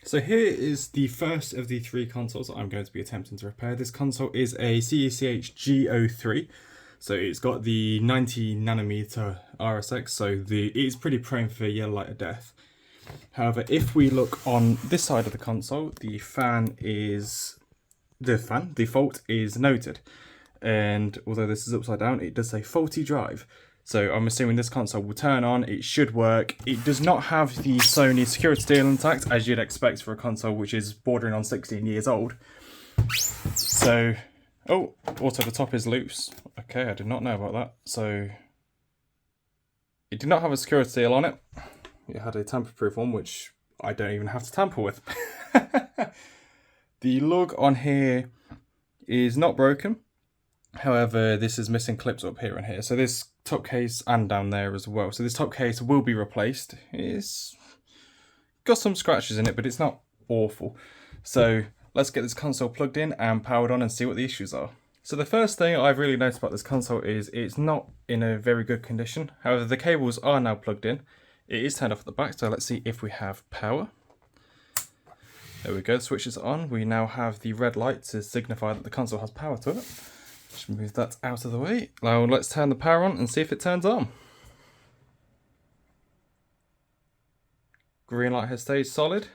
So here is the first of the three consoles that I'm going to be attempting to repair. This console is a CECH G03. So it's got the 90 nanometer RSX, so it's pretty prone for yellow light of death. However, if we look on this side of the console, the fault is noted. And although this is upside down, it does say faulty drive. So I'm assuming this console will turn on, it should work. It does not have the Sony security deal intact, as you'd expect for a console which is bordering on 16 years old. So, oh, also the top is loose. Okay, I did not know about that. So, it did not have a security seal on it. It had a tamper-proof one, which I don't even have to tamper with. The lug on here is not broken. However, this is missing clips up here and here. So this top case and down there as well. So this top case will be replaced. It's got some scratches in it, but it's not awful. So let's get this console plugged in and powered on and see what the issues are. So the first thing I've really noticed about this console is it's not in a very good condition. However, the cables are now plugged in. It is turned off at the back, so let's see if we have power. There we go, the switch is on. We now have the red light to signify that the console has power to it. Just move that out of the way. Now let's turn the power on and see if it turns on. Green light has stayed solid.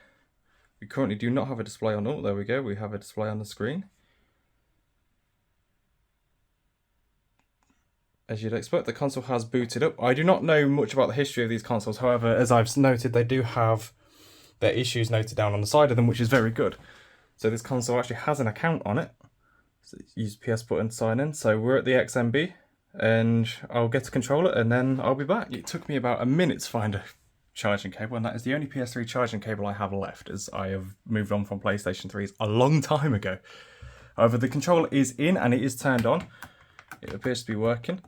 We currently do not have a display on. Oh, there we go. We have a display on the screen. As you'd expect, the console has booted up. I do not know much about the history of these consoles. However, as I've noted, they do have their issues noted down on the side of them, which is very good. So this console actually has an account on it. So use PS button to sign in. So we're at the XMB and I'll get a controller and then I'll be back. It took me about a minute to find a charging cable, and that is the only PS3 charging cable I have left, as I have moved on from PlayStation 3s a long time ago. However, the controller is in and it is turned on. It appears to be working.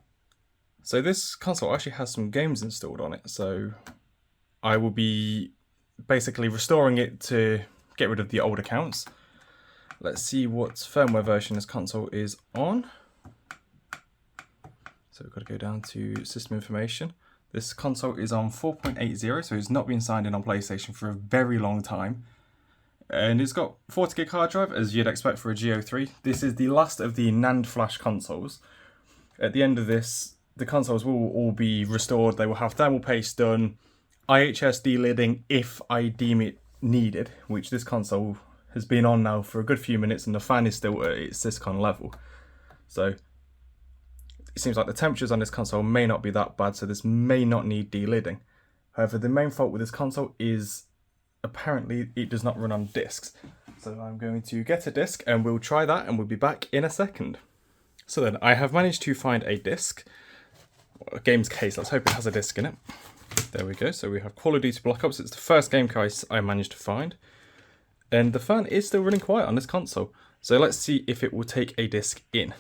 So this console actually has some games installed on it, so I will be basically restoring it to get rid of the old accounts. Let's see what firmware version this console is on. So we've got to go down to system information. This console is on 4.80, so it's not been signed in on PlayStation for a very long time. And it's got 40 gig hard drive, as you'd expect for a G03. This is the last of the NAND flash consoles. At the end of this, the consoles will all be restored. They will have thermal paste done, IHS delidding if I deem it needed, which this console has been on now for a good few minutes and the fan is still at its Syscon level. So it seems like the temperatures on this console may not be that bad, so this may not need delidding. However, the main fault with this console is apparently it does not run on discs. So I'm going to get a disc and we'll try that and we'll be back in a second. So then I have managed to find a disc. A games case, let's hope it has a disc in it. There we go, so we have Call of Duty Black Ops. It's the first game case I managed to find. And the fan is still running quiet on this console. So let's see if it will take a disc in.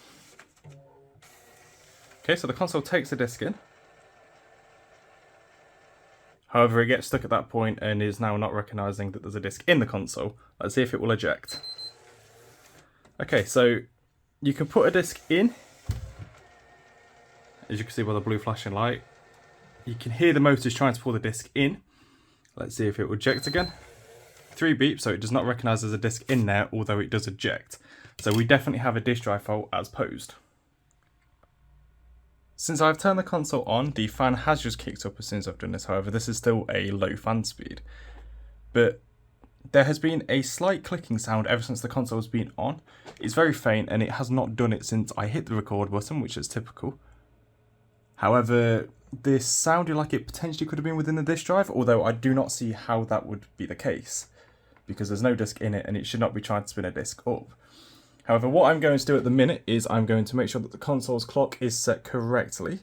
Okay, so the console takes a disc in. However, it gets stuck at that point and is now not recognising that there's a disc in the console. Let's see if it will eject. Okay, so you can put a disc in. As you can see by the blue flashing light, you can hear the motors trying to pull the disc in. Let's see if it will eject again. 3 beeps, so it does not recognise there's a disc in there, although it does eject. So we definitely have a disk drive fault as posed. Since I've turned the console on, the fan has just kicked up as soon as I've done this. However, this is still a low fan speed. But there has been a slight clicking sound ever since the console has been on. It's very faint and it has not done it since I hit the record button, which is typical. However, this sounded like it potentially could have been within the disk drive, although I do not see how that would be the case, because there's no disk in it and it should not be trying to spin a disk up. However, what I'm going to do at the minute is I'm going to make sure that the console's clock is set correctly,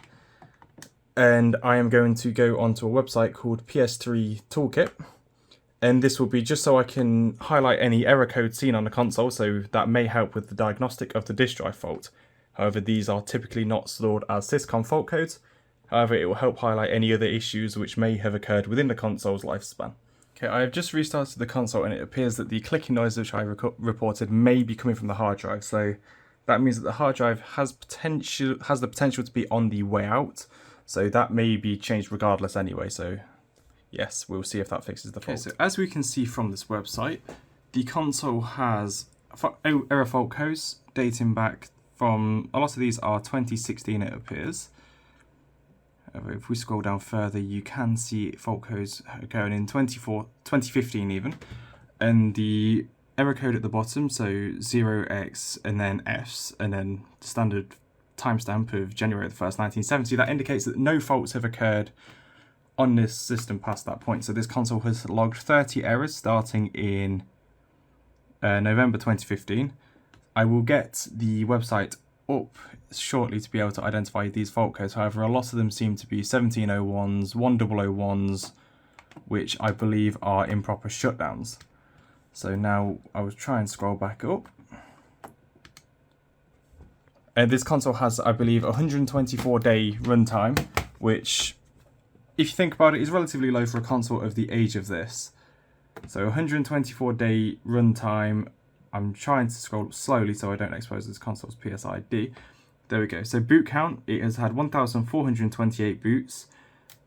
and I am going to go onto a website called PS3 Toolkit, and this will be just so I can highlight any error code seen on the console, so that may help with the diagnostic of the disk drive fault. However, these are typically not stored as Syscon fault codes. However, it will help highlight any other issues which may have occurred within the console's lifespan. Okay, I have just restarted the console and it appears that the clicking noise which I reported may be coming from the hard drive. So that means that the hard drive has the potential to be on the way out. So that may be changed regardless anyway. So yes, we'll see if that fixes the fault. Okay, so as we can see from this website, the console has error fault codes dating back from, a lot of these are 2016 it appears. If we scroll down further, you can see fault codes going in 2015 even. And the error code at the bottom, so 0x and then Fs, and then the standard timestamp of January the 1st, 1970, that indicates that no faults have occurred on this system past that point. So this console has logged 30 errors starting in November 2015. I will get the website up shortly to be able to identify these fault codes. However, a lot of them seem to be 1701s, 1001s, which I believe are improper shutdowns. So now I will try and scroll back up. And this console has, I believe, 124-day runtime, which, if you think about it, is relatively low for a console of the age of this. So 124-day runtime. I'm trying to scroll slowly so I don't expose this console's PSID. There we go. So boot count, it has had 1,428 boots,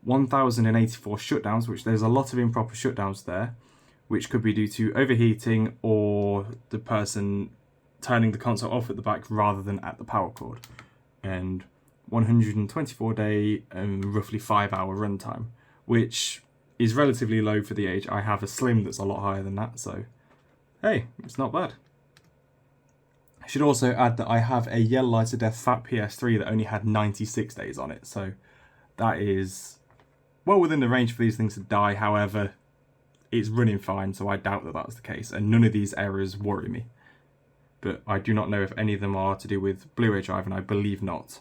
1,084 shutdowns, which there's a lot of improper shutdowns there, which could be due to overheating or the person turning the console off at the back rather than at the power cord. And 124-day and roughly 5-hour runtime, which is relatively low for the age. I have a Slim that's a lot higher than that, so hey, it's not bad. I should also add that I have a Yellow Light of Death Fat PS3 that only had 96 days on it, so that is well within the range for these things to die. However, it's running fine, so I doubt that that's the case, and none of these errors worry me. But I do not know if any of them are to do with Blu-ray drive, and I believe not.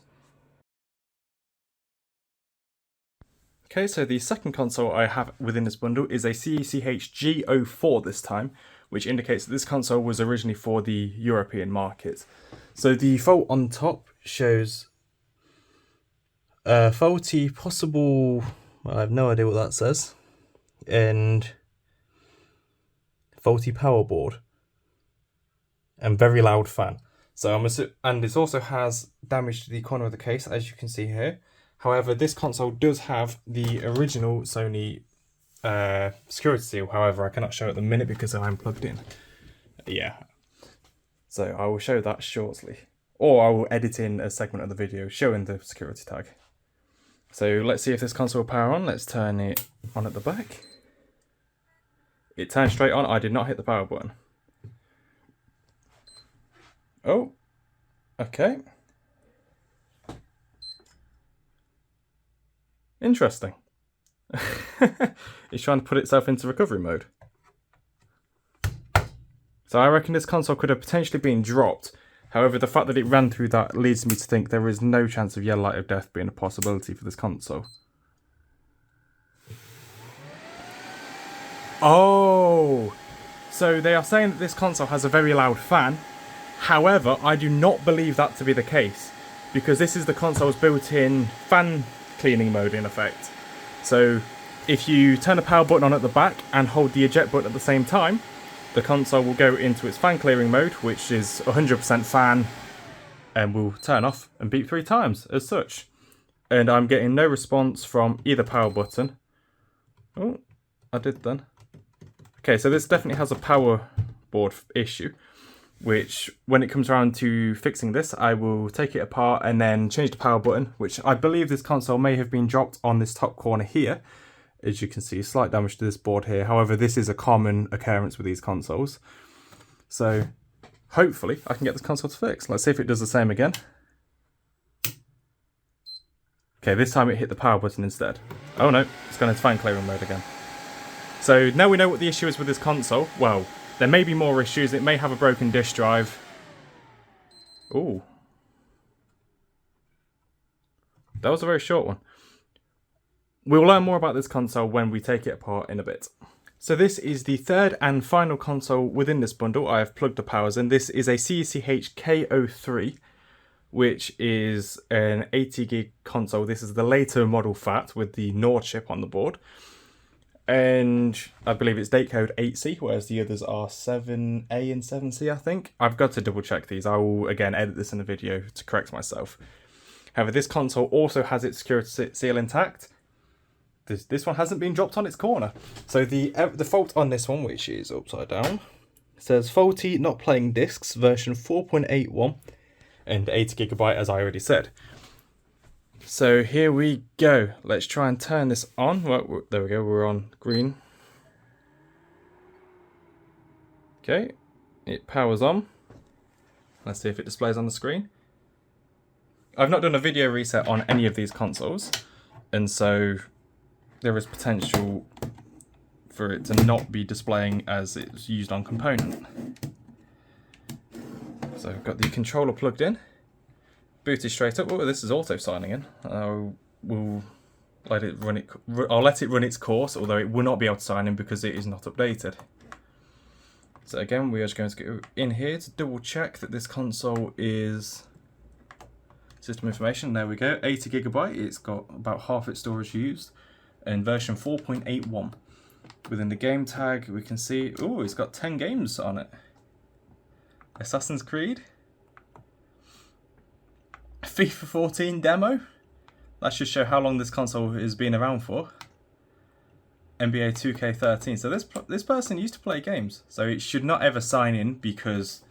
Okay, so the second console I have within this bundle is a CECH G04 this time, which indicates that this console was originally for the European market. So the fault on top shows faulty possible, I have no idea what that says, and faulty power board, and very loud fan. So and it also has damage to the corner of the case, as you can see here. However, this console does have the original Sony security seal. However, I cannot show it at the minute because I'm plugged in. Yeah. So I will show that shortly. Or I will edit in a segment of the video showing the security tag. So let's see if this console will power on. Let's turn it on at the back. It turned straight on. I did not hit the power button. Oh. Okay. Interesting. It's trying to put itself into recovery mode. So I reckon this console could have potentially been dropped. However, the fact that it ran through that leads me to think there is no chance of Yellow Light of Death being a possibility for this console. Oh! So they are saying that this console has a very loud fan. However, I do not believe that to be the case, because this is the console's built-in fan cleaning mode in effect. So if you turn the power button on at the back and hold the eject button at the same time, the console will go into its fan clearing mode, which is 100% fan, and will turn off and beep 3 times as such. And I'm getting no response from either power button. Oh, I did then. Okay, so this definitely has a power board issue, which when it comes around to fixing this, I will take it apart and then change the power button, which I believe this console may have been dropped on this top corner here. As you can see, slight damage to this board here. However, this is a common occurrence with these consoles. So hopefully I can get this console to fix. Let's see if it does the same again. Okay, this time it hit the power button instead. Oh no, it's gone into fan clearing mode again. So now we know what the issue is with this console. Well, there may be more issues. It may have a broken disk drive. Ooh. That was a very short one. We'll learn more about this console when we take it apart in a bit. So this is the third and final console within this bundle. I have plugged the powers in. This is a CECH K03, which is an 80 gig console. This is the later model FAT with the NOR chip on the board. And I believe it's date code 8C, whereas the others are 7A and 7C, I think. I've got to double check these. I will, again, edit this in the video to correct myself. However, this console also has its security seal intact. this one hasn't been dropped on its corner. So the fault on this one, which is upside down, says faulty not playing discs version 4.81 and 80GB, as I already said. So here we go. Let's try and turn this on. Well, there we go. We're on green. Okay, it powers on. Let's see if it displays on the screen. I've not done a video reset on any of these consoles, and so there is potential for it to not be displaying as it's used on component. So I've got the controller plugged in, booted straight up. Oh, this is auto signing in. We'll let it run it. I'll let it run its course, although it will not be able to sign in because it is not updated. So again, we are just going to go in here to double check that this console is system information. There we go, 80GB. It's got about half its storage used, and version 4.81. Within the game tag, we can see, oh, it's got 10 games on it. Assassin's Creed, FIFA 14 demo. That should show how long this console has been around for. NBA 2K13. So this person used to play games, so it should not ever sign in because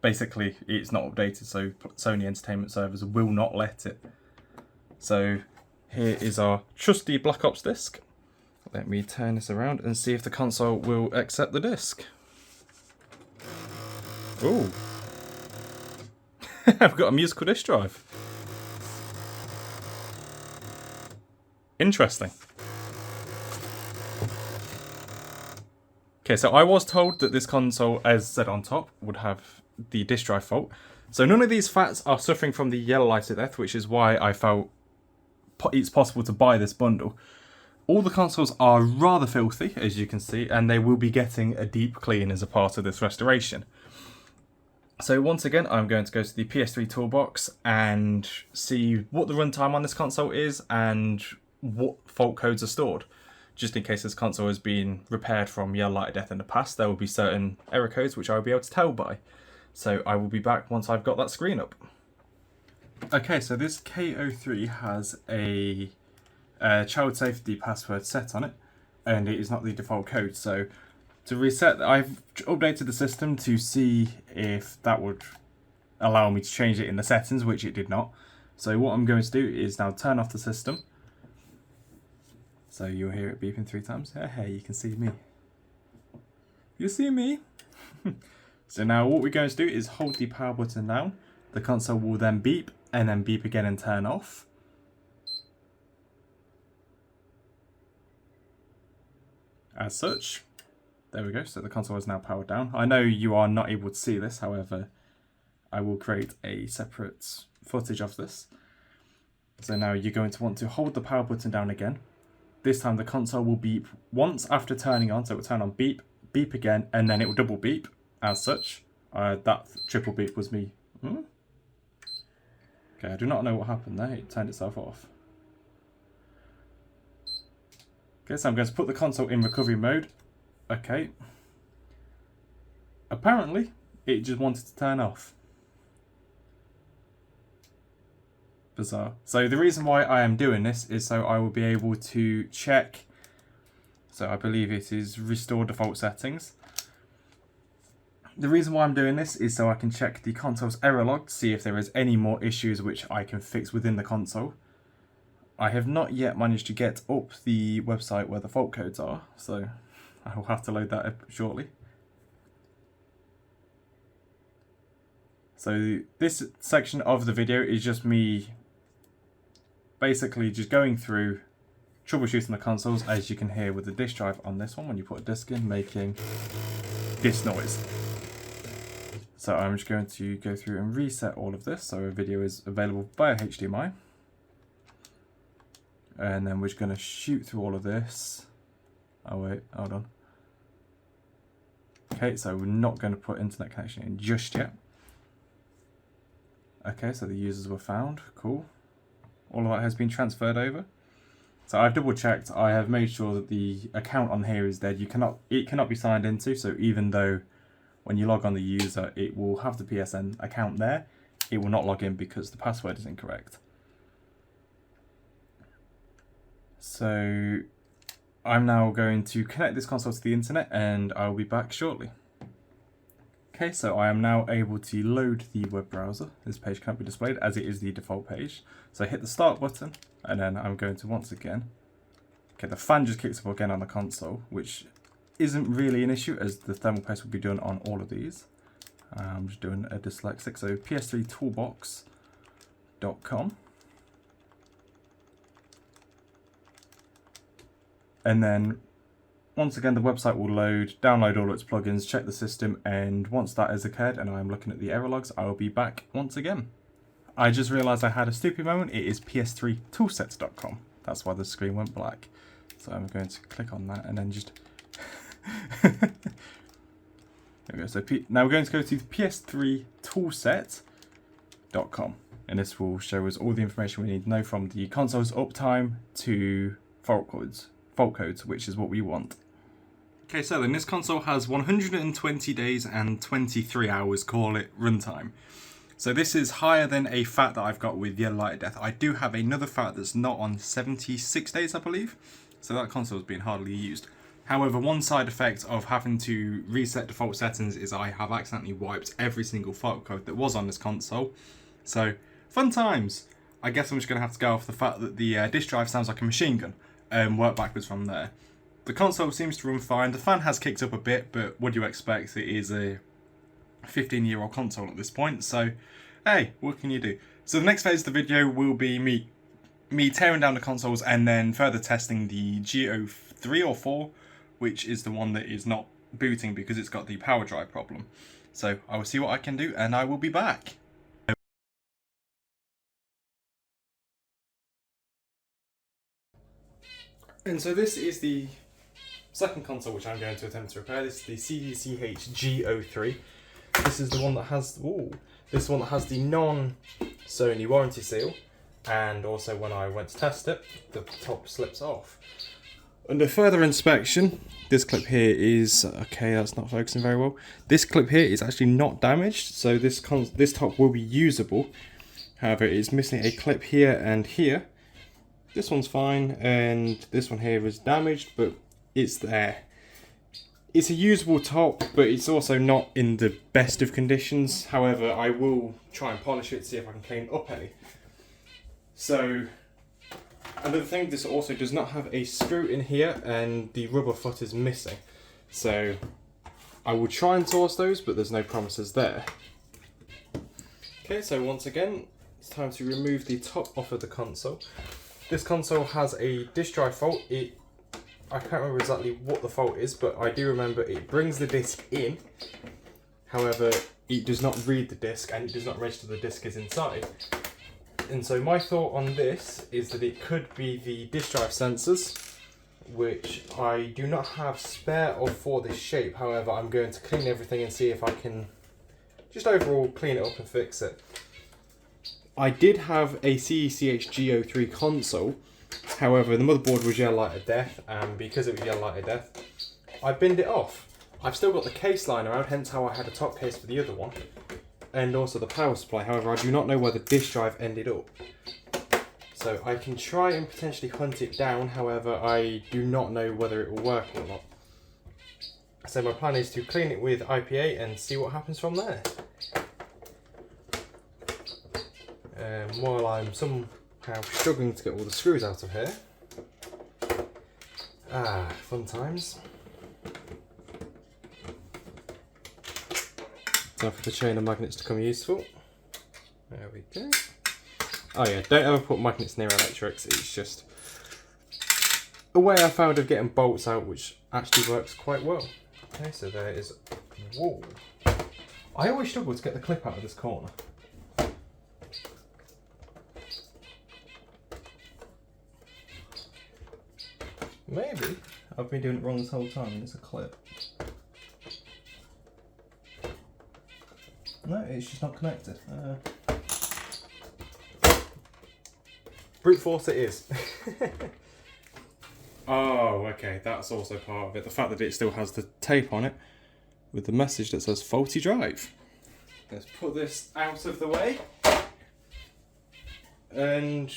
basically it's not updated. So Sony Entertainment servers will not let it. So here is our trusty Black Ops disc. Let me turn this around and see if the console will accept the disc. Ooh. I've got a musical disc drive. Interesting. Okay, so I was told that this console, as said on top, would have the disk drive fault. So none of these FATs are suffering from the yellow light of death, which is why I felt it's possible to buy this bundle. All the consoles are rather filthy, as you can see, and they will be getting a deep clean as a part of this restoration. So once again, I'm going to go to the PS3 toolbox and see what the runtime on this console is and what fault codes are stored. Just in case this console has been repaired from yellow light of death in the past, there will be certain error codes which I will be able to tell by. So I will be back once I've got that screen up. Okay, so this KO3 has a child safety password set on it, and it is not the default code. So to reset, I've updated the system to see if that would allow me to change it in the settings, which it did not. So what I'm going to do is now turn off the system. So you'll hear it beeping 3 times. Hey, you can see me. You see me? So now what we're going to do is hold the power button down. The console will then beep, and then beep again and turn off. As such, there we go. So the console is now powered down. I know you are not able to see this, however, I will create a separate footage of this. So now you're going to want to hold the power button down again. This time the console will beep once after turning on, so it will turn on beep, beep again, and then it will double beep, as such. That triple beep was me. Okay, I do not know what happened there, it turned itself off. Okay, so I'm going to put the console in recovery mode. Okay. Apparently, it just wanted to turn off. Bizarre. So the reason why I am doing this is so I will be able to check. So I believe it is restore default settings. The reason why I'm doing this is so I can check the console's error log to see if there is any more issues which I can fix within the console. I have not yet managed to get up the website where the fault codes are, so I will have to load that up shortly. So this section of the video is just me basically just going through troubleshooting the consoles, as you can hear with the disk drive on this one when you put a disc in, making this noise. So I'm just going to go through and reset all of this so a video is available via HDMI. And then we're just going to shoot through all of this. Oh wait, hold on. Okay, so we're not going to put internet connection in just yet. Okay, so the users were found, cool. All of that has been transferred over. So I've double checked, I have made sure that the account on here is dead. It cannot be signed into, so even though when you log on the user, it will have the PSN account there, it will not log in because the password is incorrect. So I'm now going to connect this console to the internet and I'll be back shortly. Okay, so I am now able to load the web browser. This page can't be displayed as it is the default page. So I hit the start button and then I'm going to once again, okay, the fan just kicks up again on the console, which isn't really an issue as the thermal paste will be done on all of these. I'm just doing a dyslexic, so PS3 toolbox.com. And then once again the website will load, download all its plugins, check the system, and once that has occurred and I'm looking at the error logs, I will be back once again. I just realised I had a stupid moment. It is PS3 toolsets.com. That's why the screen went black. So I'm going to click on that and then just there we go. So now we're going to go to PS3 toolset.com and this will show us all the information we need to know from the console's uptime to fault codes, which is what we want. Okay, so then this console has 120 days and 23 hours, call it runtime. So this is higher than a FAT that I've got with Yellow Light of Death. I do have another FAT that's not on 76 days, I believe. So that console has been hardly used. However, one side effect of having to reset default settings is I have accidentally wiped every single fault code that was on this console. So, fun times! I guess I'm just going to have to go off the fact that the disk drive sounds like a machine gun and work backwards from there. The console seems to run fine. The fan has kicked up a bit, but what do you expect? It is a 15-year-old console at this point, so hey, what can you do? So the next phase of the video will be me tearing down the consoles and then further testing the G03 or 4, which is the one that is not booting because it's got the power drive problem. So I will see what I can do and I will be back. And so this is the second console which I'm going to attempt to repair. This is the CDCH G03. This is the one that has the non-Sony warranty seal, and also when I went to test it, the top slips off. Under further inspection, this clip here is okay. That's not focusing very well. This clip here is actually not damaged, so this top will be usable. However, it is missing a clip here and here. This one's fine, and this one here is damaged, but it's there. It's a usable top, but it's also not in the best of conditions. However, I will try and polish it, see if I can clean up any. So, another thing, this also does not have a screw in here, and the rubber foot is missing. So, I will try and source those, but there's no promises there. Okay, so once again, it's time to remove the top off of the console. This console has a disk drive fault. I can't remember exactly what the fault is, but I do remember it brings the disc in. However, it does not read the disc and it does not register the disc is inside. And so my thought on this is that it could be the disk drive sensors, which I do not have spare of for this shape. However, I'm going to clean everything and see if I can just overall clean it up and fix it. I did have a CECH G03 console, however the motherboard was Yellow Light of Death, and because it was Yellow Light of Death, I binned it off. I've still got the case lying around, hence how I had a top case for the other one, and also the power supply. However, I do not know where the disk drive ended up. So I can try and potentially hunt it down, however I do not know whether it will work or not. So my plan is to clean it with IPA and see what happens from there. While I'm somehow struggling to get all the screws out of here. Fun times. Time for the chain of magnets to come useful. There we go. Oh yeah, don't ever put magnets near electrics, it's just a way I found of getting bolts out which actually works quite well. Okay, so there is, whoa. I always struggle to get the clip out of this corner. Maybe I've been doing it wrong this whole time and it's a clip. No, it's just not connected. Brute force it is. Oh, okay, that's also part of it. The fact that it still has the tape on it with the message that says faulty drive. Let's put this out of the way. And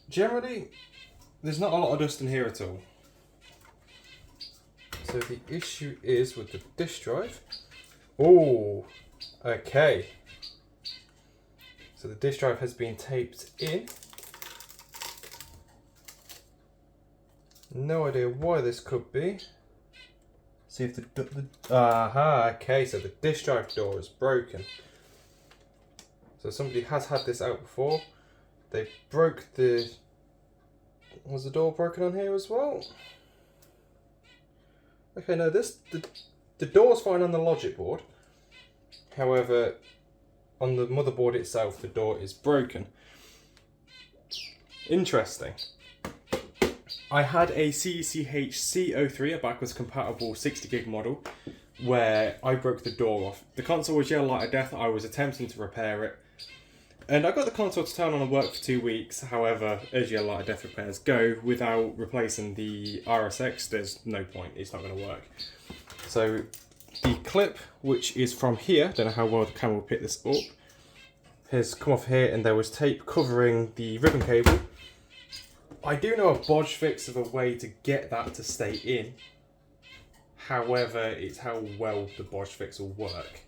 generally, there's not a lot of dust in here at all. So the issue is with the disk drive. Oh, okay. So the disk drive has been taped in. No idea why this could be. See if aha, okay, so the disk drive door is broken. So somebody has had this out before. They broke the... Was the door broken on here as well? Okay, no, the door's fine on the logic board. However, on the motherboard itself, the door is broken. Interesting. I had a CECH-C03, a backwards compatible 60 gig model, where I broke the door off. The console was yellow light of death. I was attempting to repair it. And I got the console to turn on and work for 2 weeks. However, as yellow light of death repairs go, without replacing the RSX, there's no point. It's not going to work. So the clip, which is from here, don't know how well the camera will pick this up, has come off here, and there was tape covering the ribbon cable. I do know a bodge fix of a way to get that to stay in. However, it's how well the bodge fix will work.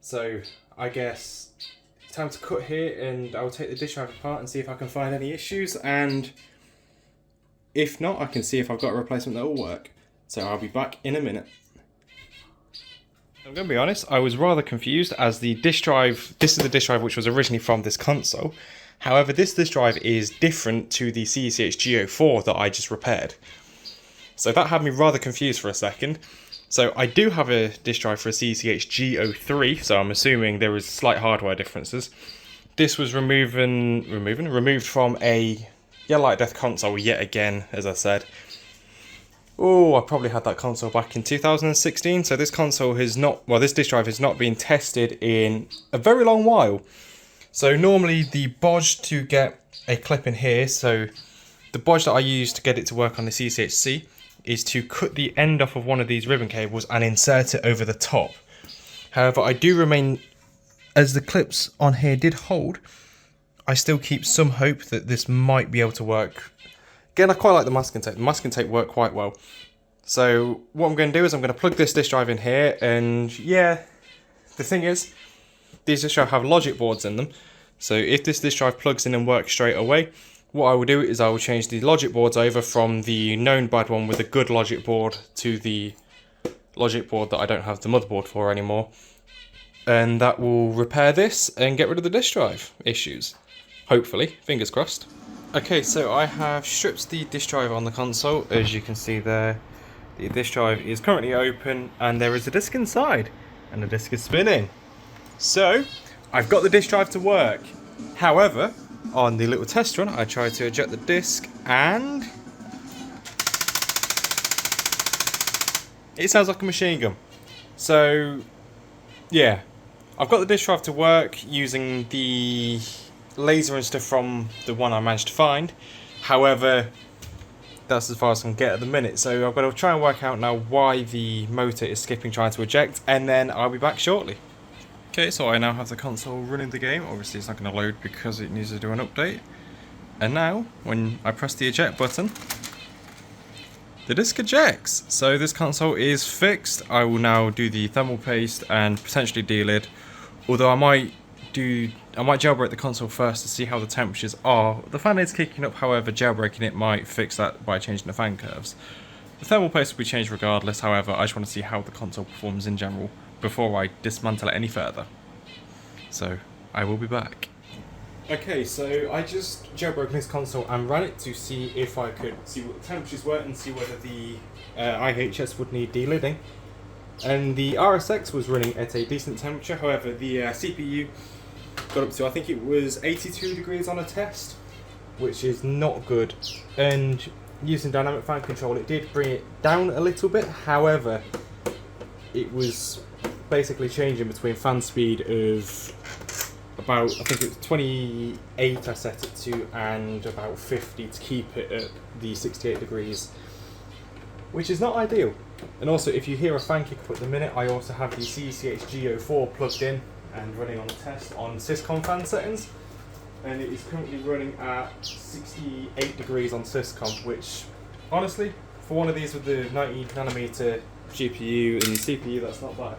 So I guess it's time to cut here, and I'll take the disk drive apart and see if I can find any issues, and if not, I can see if I've got a replacement that will work. So I'll be back in a minute. I'm going to be honest, I was rather confused as the disk drive, this is the disk drive which was originally from this console. However, this disk drive is different to the CECH-G04 that I just repaired. So that had me rather confused for a second. So I do have a disk drive for a CECH-G03, so I'm assuming there was slight hardware differences. This was removed from a yellow light death console yet again, as I said. Oh, I probably had that console back in 2016, so this console has not, well, this disk drive has not been tested in a very long while. So normally the bodge to get a clip in here, so the bodge that I use to get it to work on the CCHC is to cut the end off of one of these ribbon cables and insert it over the top. However, I do remain, as the clips on here did hold, I still keep some hope that this might be able to work. Again, I quite like the masking tape. The masking tape worked quite well. So what I'm going to do is I'm going to plug this disk drive in here, and yeah, the thing is, these disk drives have logic boards in them. So if this disk drive plugs in and works straight away, what I will do is I will change the logic boards over from the known bad one with a good logic board to the logic board that I don't have the motherboard for anymore. And that will repair this and get rid of the disk drive issues. Hopefully, fingers crossed. Okay, so I have stripped the disk drive on the console. As you can see there, the disk drive is currently open and there is a disk inside and the disk is spinning. So, I've got the disk drive to work. However, on the little test run, I tried to eject the disk and it sounds like a machine gun. So, yeah, I've got the disk drive to work using the laser and stuff from the one I managed to find. However, that's as far as I can get at the minute. So I've got to try and work out now why the motor is skipping trying to eject, and then I'll be back shortly. Okay, so I now have the console running the game. Obviously it's not going to load because it needs to do an update. And now, when I press the eject button, the disc ejects. So this console is fixed. I will now do the thermal paste and potentially delid. Although I might jailbreak the console first to see how the temperatures are. The fan is kicking up, however, jailbreaking it might fix that by changing the fan curves. The thermal paste will be changed regardless, however, I just want to see how the console performs in general before I dismantle it any further. So, I will be back. Okay, so I just jailbroke this console and ran it to see if I could see what the temperatures were and see whether the IHS would need delidding. And the RSX was running at a decent temperature, however the CPU got up to, I think it was 82 degrees on a test, which is not good. And using dynamic fan control, it did bring it down a little bit, however, it was basically changing between fan speed of about, I think it was 28 I set it to, and about 50 to keep it at the 68 degrees, which is not ideal. And also, if you hear a fan kick up at the minute, I also have the CECH-G04 plugged in and running on the test on Syscom fan settings. and it is currently running at 68 degrees on Syscom, which honestly, for one of these with the 90nm GPU and CPU, that's not bad.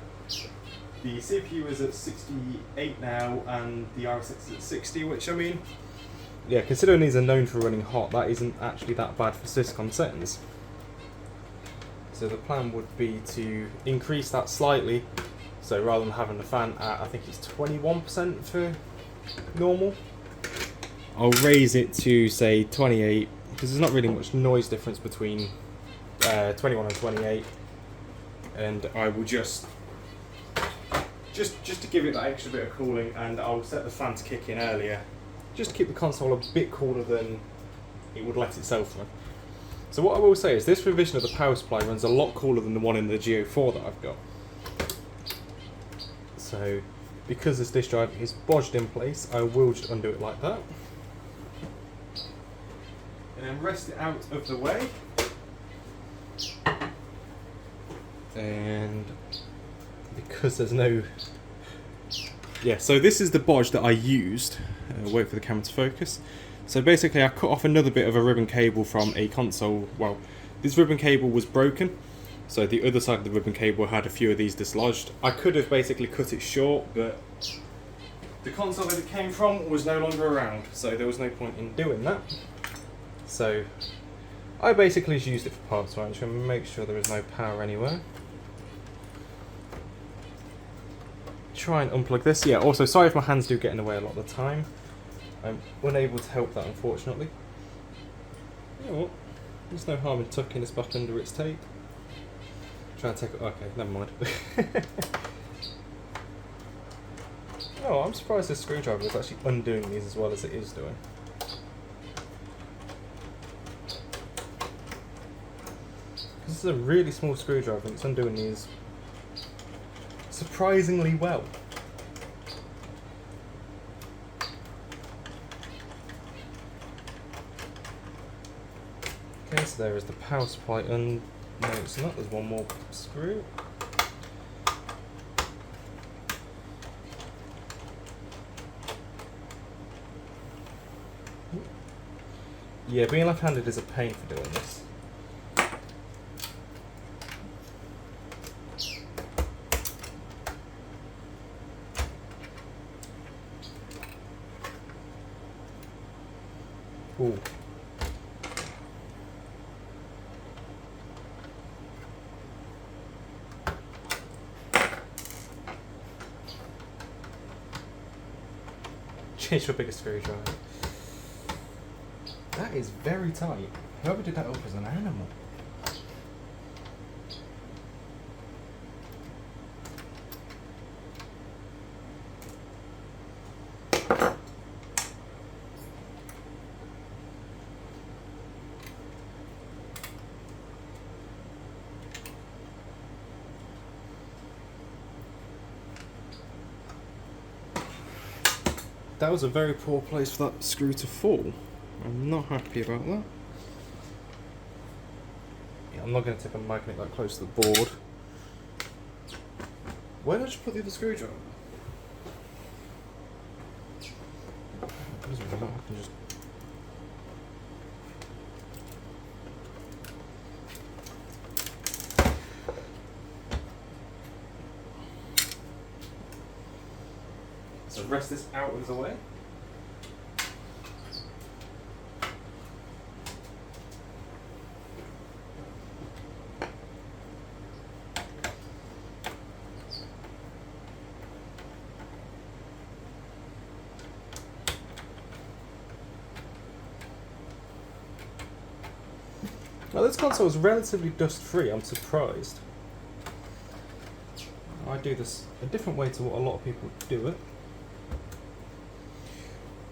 The CPU is at 68 now, and the RSX is at 60, which I mean, yeah, considering these are known for running hot, that isn't actually that bad for Syscom settings. So the plan would be to increase that slightly, so rather than having the fan at, I think it's 21% for normal, I'll raise it to say 28, because there's not really much noise difference between 21 and 28, and I will just to give it that extra bit of cooling, and I'll set the fan to kick in earlier, just to keep the console a bit cooler than it would let itself run. So what I will say is this revision of the power supply runs a lot cooler than the one in the Geo4 that I've got. So because this disk drive is bodged in place, I will just undo it like that. And then rest it out of the way. And because there's no... Yeah, so this is the bodge that I used. Wait for the camera to focus. So basically I cut off another bit of a ribbon cable from a console. Well, this ribbon cable was broken, so the other side of the ribbon cable had a few of these dislodged. I could have basically cut it short, but the console that it came from was no longer around, so there was no point in doing that. So I basically just used it for parts. So I'm just going to make sure there is no power anywhere. Try and unplug this. Yeah, also sorry if my hands do get in the way a lot of the time. I'm unable to help that, unfortunately. You know what? There's no harm in tucking this back under its tape. Try and take it. Okay, never mind. Oh, I'm surprised this screwdriver is actually undoing these as well as it is doing. This is a really small screwdriver and it's undoing these surprisingly well. Okay, so there is the power supply, and no, it's not. There's one more screw. Yeah, being left-handed is a pain for doing this. Ooh. Change for a bigger screwdriver. That is very tight. Whoever did that up was an animal. That was a very poor place for that screw to fall. I'm not happy about that. Yeah, I'm not going to take a magnet that close to the board. Why don't you put the other screwdriver? Doesn't matter, I can just... So rest this out of the way. Now this console is relatively dust-free, I'm surprised. I do this a different way to what a lot of people do it.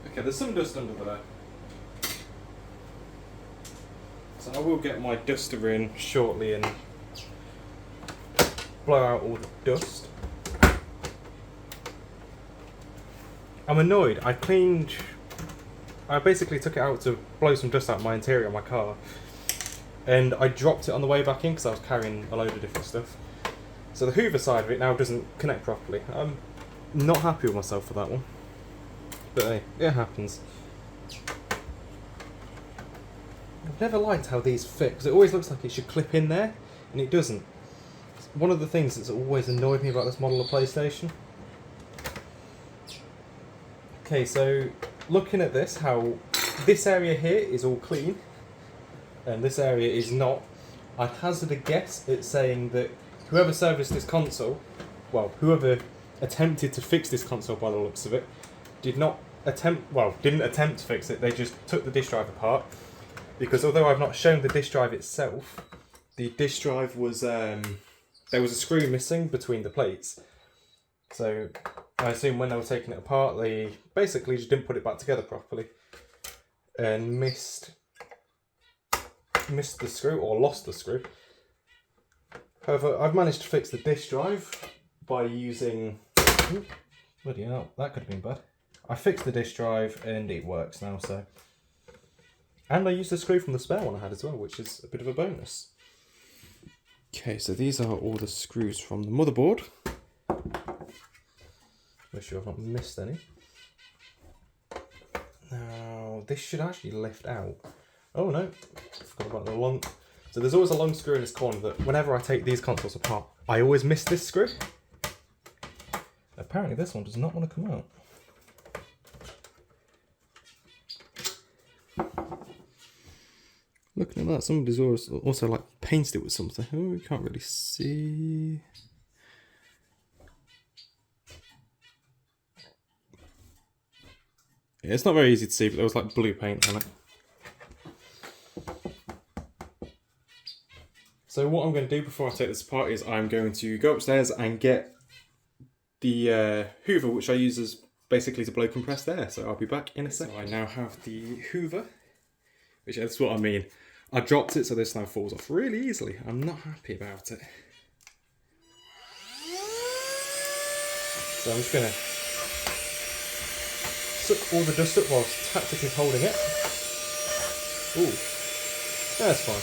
Okay, there's some dust under there. So I will get my duster in shortly and blow out all the dust. I'm annoyed. I basically took it out to blow some dust out of my interior of my car. And I dropped it on the way back in because I was carrying a load of different stuff. So the Hoover side of it now doesn't connect properly. I'm not happy with myself for that one. But hey, it happens. I've never liked how these fit, because it always looks like it should clip in there, and it doesn't. It's one of the things that's always annoyed me about this model of PlayStation. Okay, so looking at this, how this area here is all clean, and this area is not, I'd hazard a guess at saying that whoever serviced this console, well, whoever attempted to fix this console by the looks of it, didn't attempt to fix it, they just took the disk drive apart, because although I've not shown the disk drive itself, the disk drive was, there was a screw missing between the plates, so I assume when they were taking it apart, they basically just didn't put it back together properly, and missed the screw, or lost the screw. However, I've managed to fix the disk drive by using... Ooh, bloody hell, that could have been bad. I fixed the disk drive and it works now, so... And I used the screw from the spare one I had as well, which is a bit of a bonus. Okay, so these are all the screws from the motherboard. Make sure I've not missed any. Now, this should actually lift out. Oh no, forgot about the long... So there's always a long screw in this corner that whenever I take these consoles apart, I always miss this screw. Apparently this one does not want to come out. Looking at that, somebody's also like painted it with something. Oh, we can't really see. Yeah, it's not very easy to see, but there was like blue paint on it. So what I'm going to do before I take this apart is I'm going to go upstairs and get the Hoover, which I use as basically to blow compressed air. So I'll be back in a second. So I now have the Hoover, which is what I mean. I dropped it so this now falls off really easily. I'm not happy about it. So I'm just going to suck all the dust up whilst tactically holding it. Ooh, that's fine.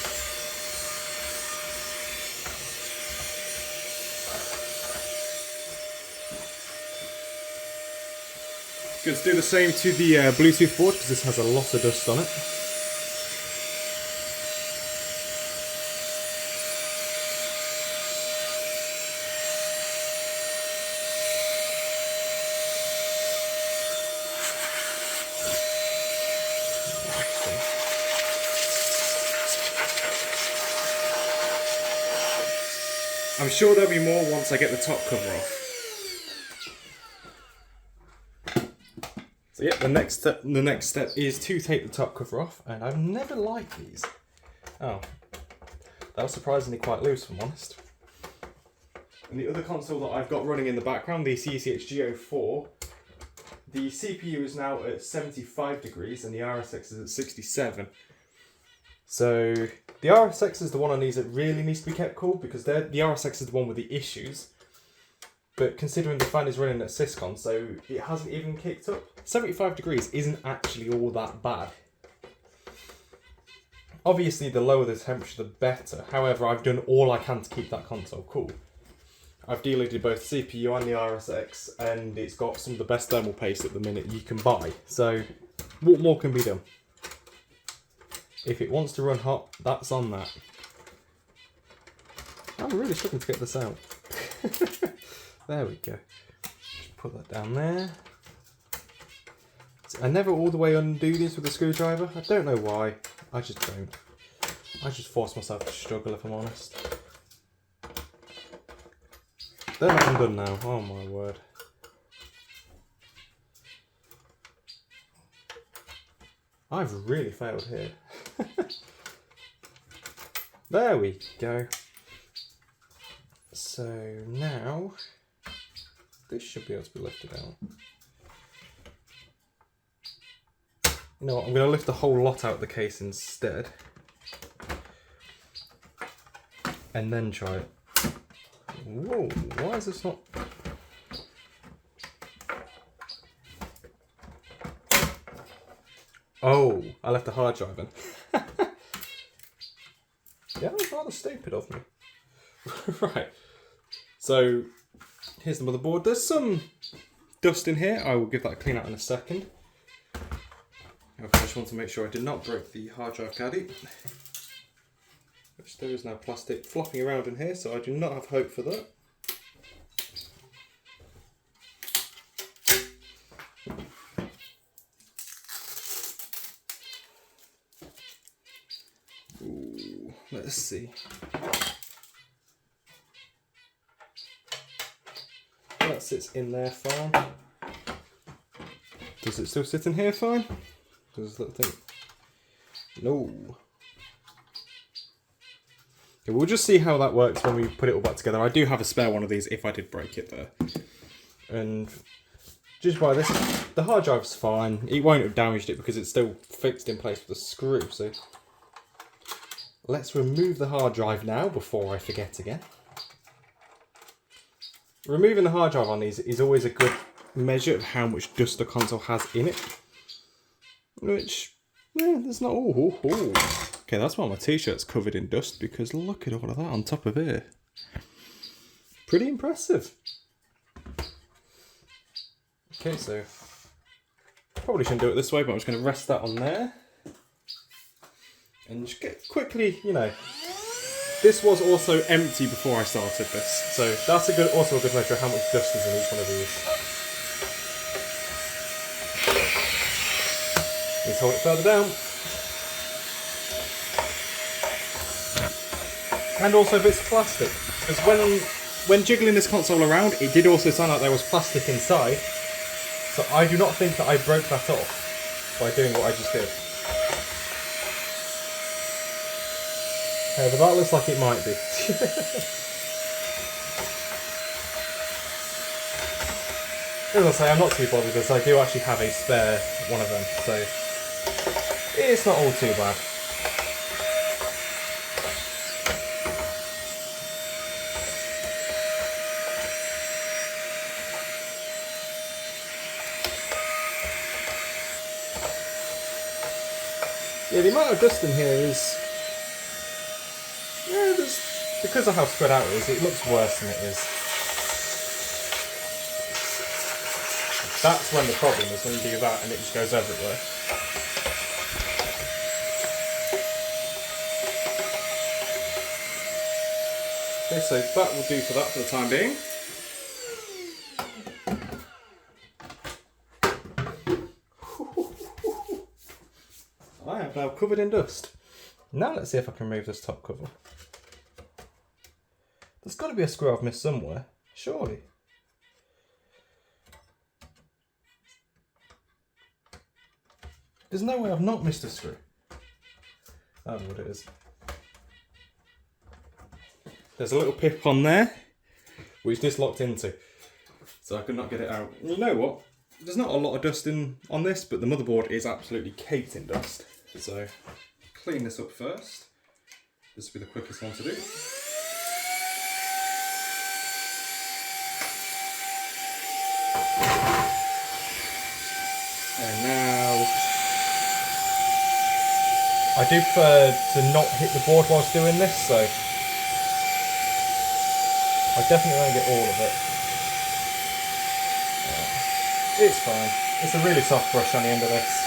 Going to do the same to the Bluetooth board because this has a lot of dust on it. I'm sure there'll be more once I get the top cover off. So yeah, the next step is to take the top cover off, and I've never liked these. Oh, that was surprisingly quite loose, if I'm honest. And the other console that I've got running in the background, the CCHG04, the CPU is now at 75 degrees and the RSX is at 67. So the RSX is the one on these that really needs to be kept cool, because the RSX is the one with the issues. But considering the fan is running at Syscon, so it hasn't even kicked up, 75 degrees isn't actually all that bad. Obviously, the lower the temperature, the better. However, I've done all I can to keep that console cool. I've deloaded both the CPU and the RSX, and it's got some of the best thermal paste at the minute you can buy. So, what more can be done? If it wants to run hot, that's on that. I'm really struggling to get this out. There we go. Just put that down there. I never all the way undo this with a screwdriver. I don't know why. I just don't. I just force myself to struggle, if I'm honest. There, I'm done now. Oh my word. I've really failed here. There we go. So now, this should be able to be lifted out. You know what, I'm going to lift the whole lot out of the case instead. And then try it. Whoa, why is this not... Oh, I left the hard drive in. Yeah, that was rather stupid of me. Right, so here's the motherboard. There's some dust in here. I will give that a clean out in a second. I just want to make sure I did not break the hard drive caddy, which there is now plastic flopping around in here, so I do not have hope for that. Ooh, let's see. That sits in there fine. Does it still sit in here fine? Does that thing? No. Okay, we'll just see how that works when we put it all back together. I do have a spare one of these if I did break it there. And just by this, the hard drive's fine. It won't have damaged it because it's still fixed in place with a screw. So let's remove the hard drive now before I forget again. Removing the hard drive on these is always a good measure of how much dust the console has in it. Which, yeah, there's not... Oh. Okay, that's why my t-shirt's covered in dust, because look at all of that on top of it. Pretty impressive. Okay, so probably shouldn't do it this way, but I'm just going to rest that on there. And just get quickly, you know... This was also empty before I started this, so that's also a good measure of how much dust is in each one of these. Let's hold it further down. And also bits of plastic, because when jiggling this console around, it did also sound like there was plastic inside, so I do not think that I broke that off by doing what I just did. But that looks like it might be. As I say, I'm not too bothered because I do actually have a spare one of them, so it's not all too bad. Yeah, the amount of dust in here is... Yeah, because of how spread out it is, it looks worse than it is. That's when the problem is, when you do that and it just goes everywhere. Okay, so that will do for that for the time being. I am now covered in dust. Now let's see if I can remove this top cover. There's got to be a screw I've missed somewhere, surely. There's no way I've not missed a screw. That's what it is. There's a little pip on there, which this locked into, so I could not get it out. You know what? There's not a lot of dust on this, but the motherboard is absolutely caked in dust. So clean this up first. This will be the quickest one to do. And now, I do prefer to not hit the board whilst doing this, so I definitely won't get all of it. It's fine. It's a really soft brush on the end of this.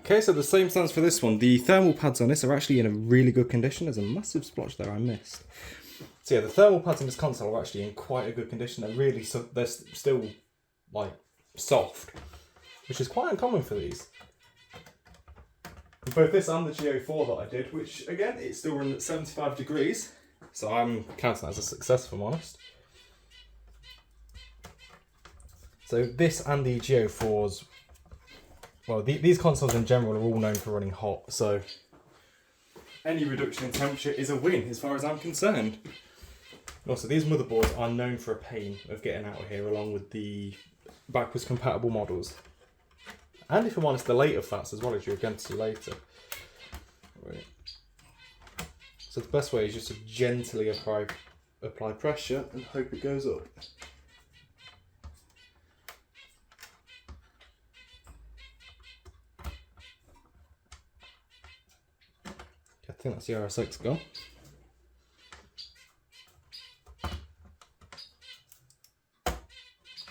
Okay, so the same stands for this one. The thermal pads on this are actually in a really good condition. There's a massive splotch there I missed. So yeah, the thermal pads in this console are actually in quite a good condition. They're still like soft, which is quite uncommon for these. Both this and the Go4 that I did, which again, it's still running at 75 degrees. So I'm counting that as a success if I'm honest. So this and the Geo4s, well, these consoles in general are all known for running hot, so any reduction in temperature is a win as far as I'm concerned. Also, these motherboards are known for a pain of getting out of here, along with the backwards compatible models. And if I'm honest, the later FATs as well, as you're going to see later. Right. So the best way is just to gently apply pressure and hope it goes up. I think that's the RSX gone.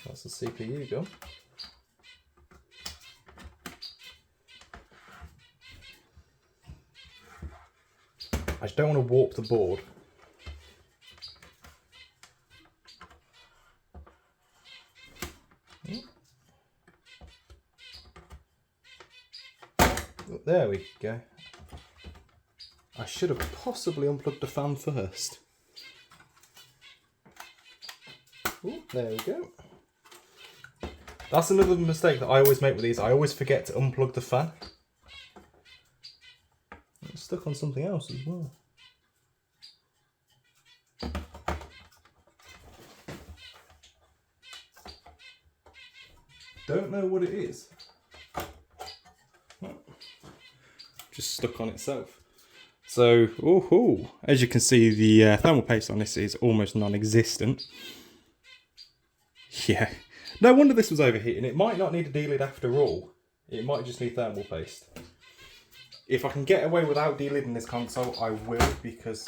That's the CPU gone. I just don't want to warp the board. Oh, there we go. I should have possibly unplugged the fan first. Ooh, there we go. That's another mistake that I always make with these. I always forget to unplug the fan. It's stuck on something else as well. Don't know what it is. Just stuck on itself. So, as you can see, the thermal paste on this is almost non-existent. Yeah, no wonder this was overheating. It might not need a delid after all. It might just need thermal paste. If I can get away without delidding this console, I will, because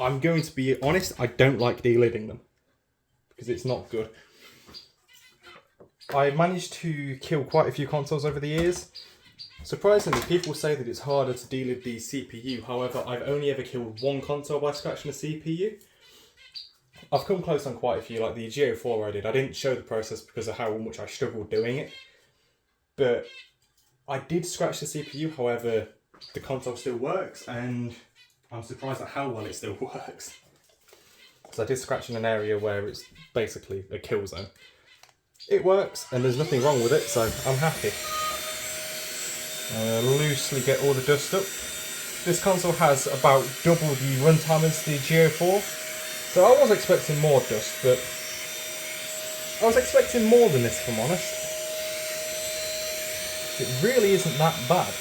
I'm going to be honest, I don't like delidding them, because it's not good. I managed to kill quite a few consoles over the years. Surprisingly, people say that it's harder to delid the CPU. However, I've only ever killed one console by scratching the CPU. I've come close on quite a few, like the Geo4 I did. I didn't show the process because of how much I struggled doing it. But I did scratch the CPU, however, the console still works, and I'm surprised at how well it still works. Because I did scratch in an area where it's basically a kill zone. It works, and there's nothing wrong with it, so I'm happy. Loosely get all the dust up. This console has about double the runtime as the Geo4, so I was expecting more dust, but I was expecting more than this, if I'm honest. It really isn't that bad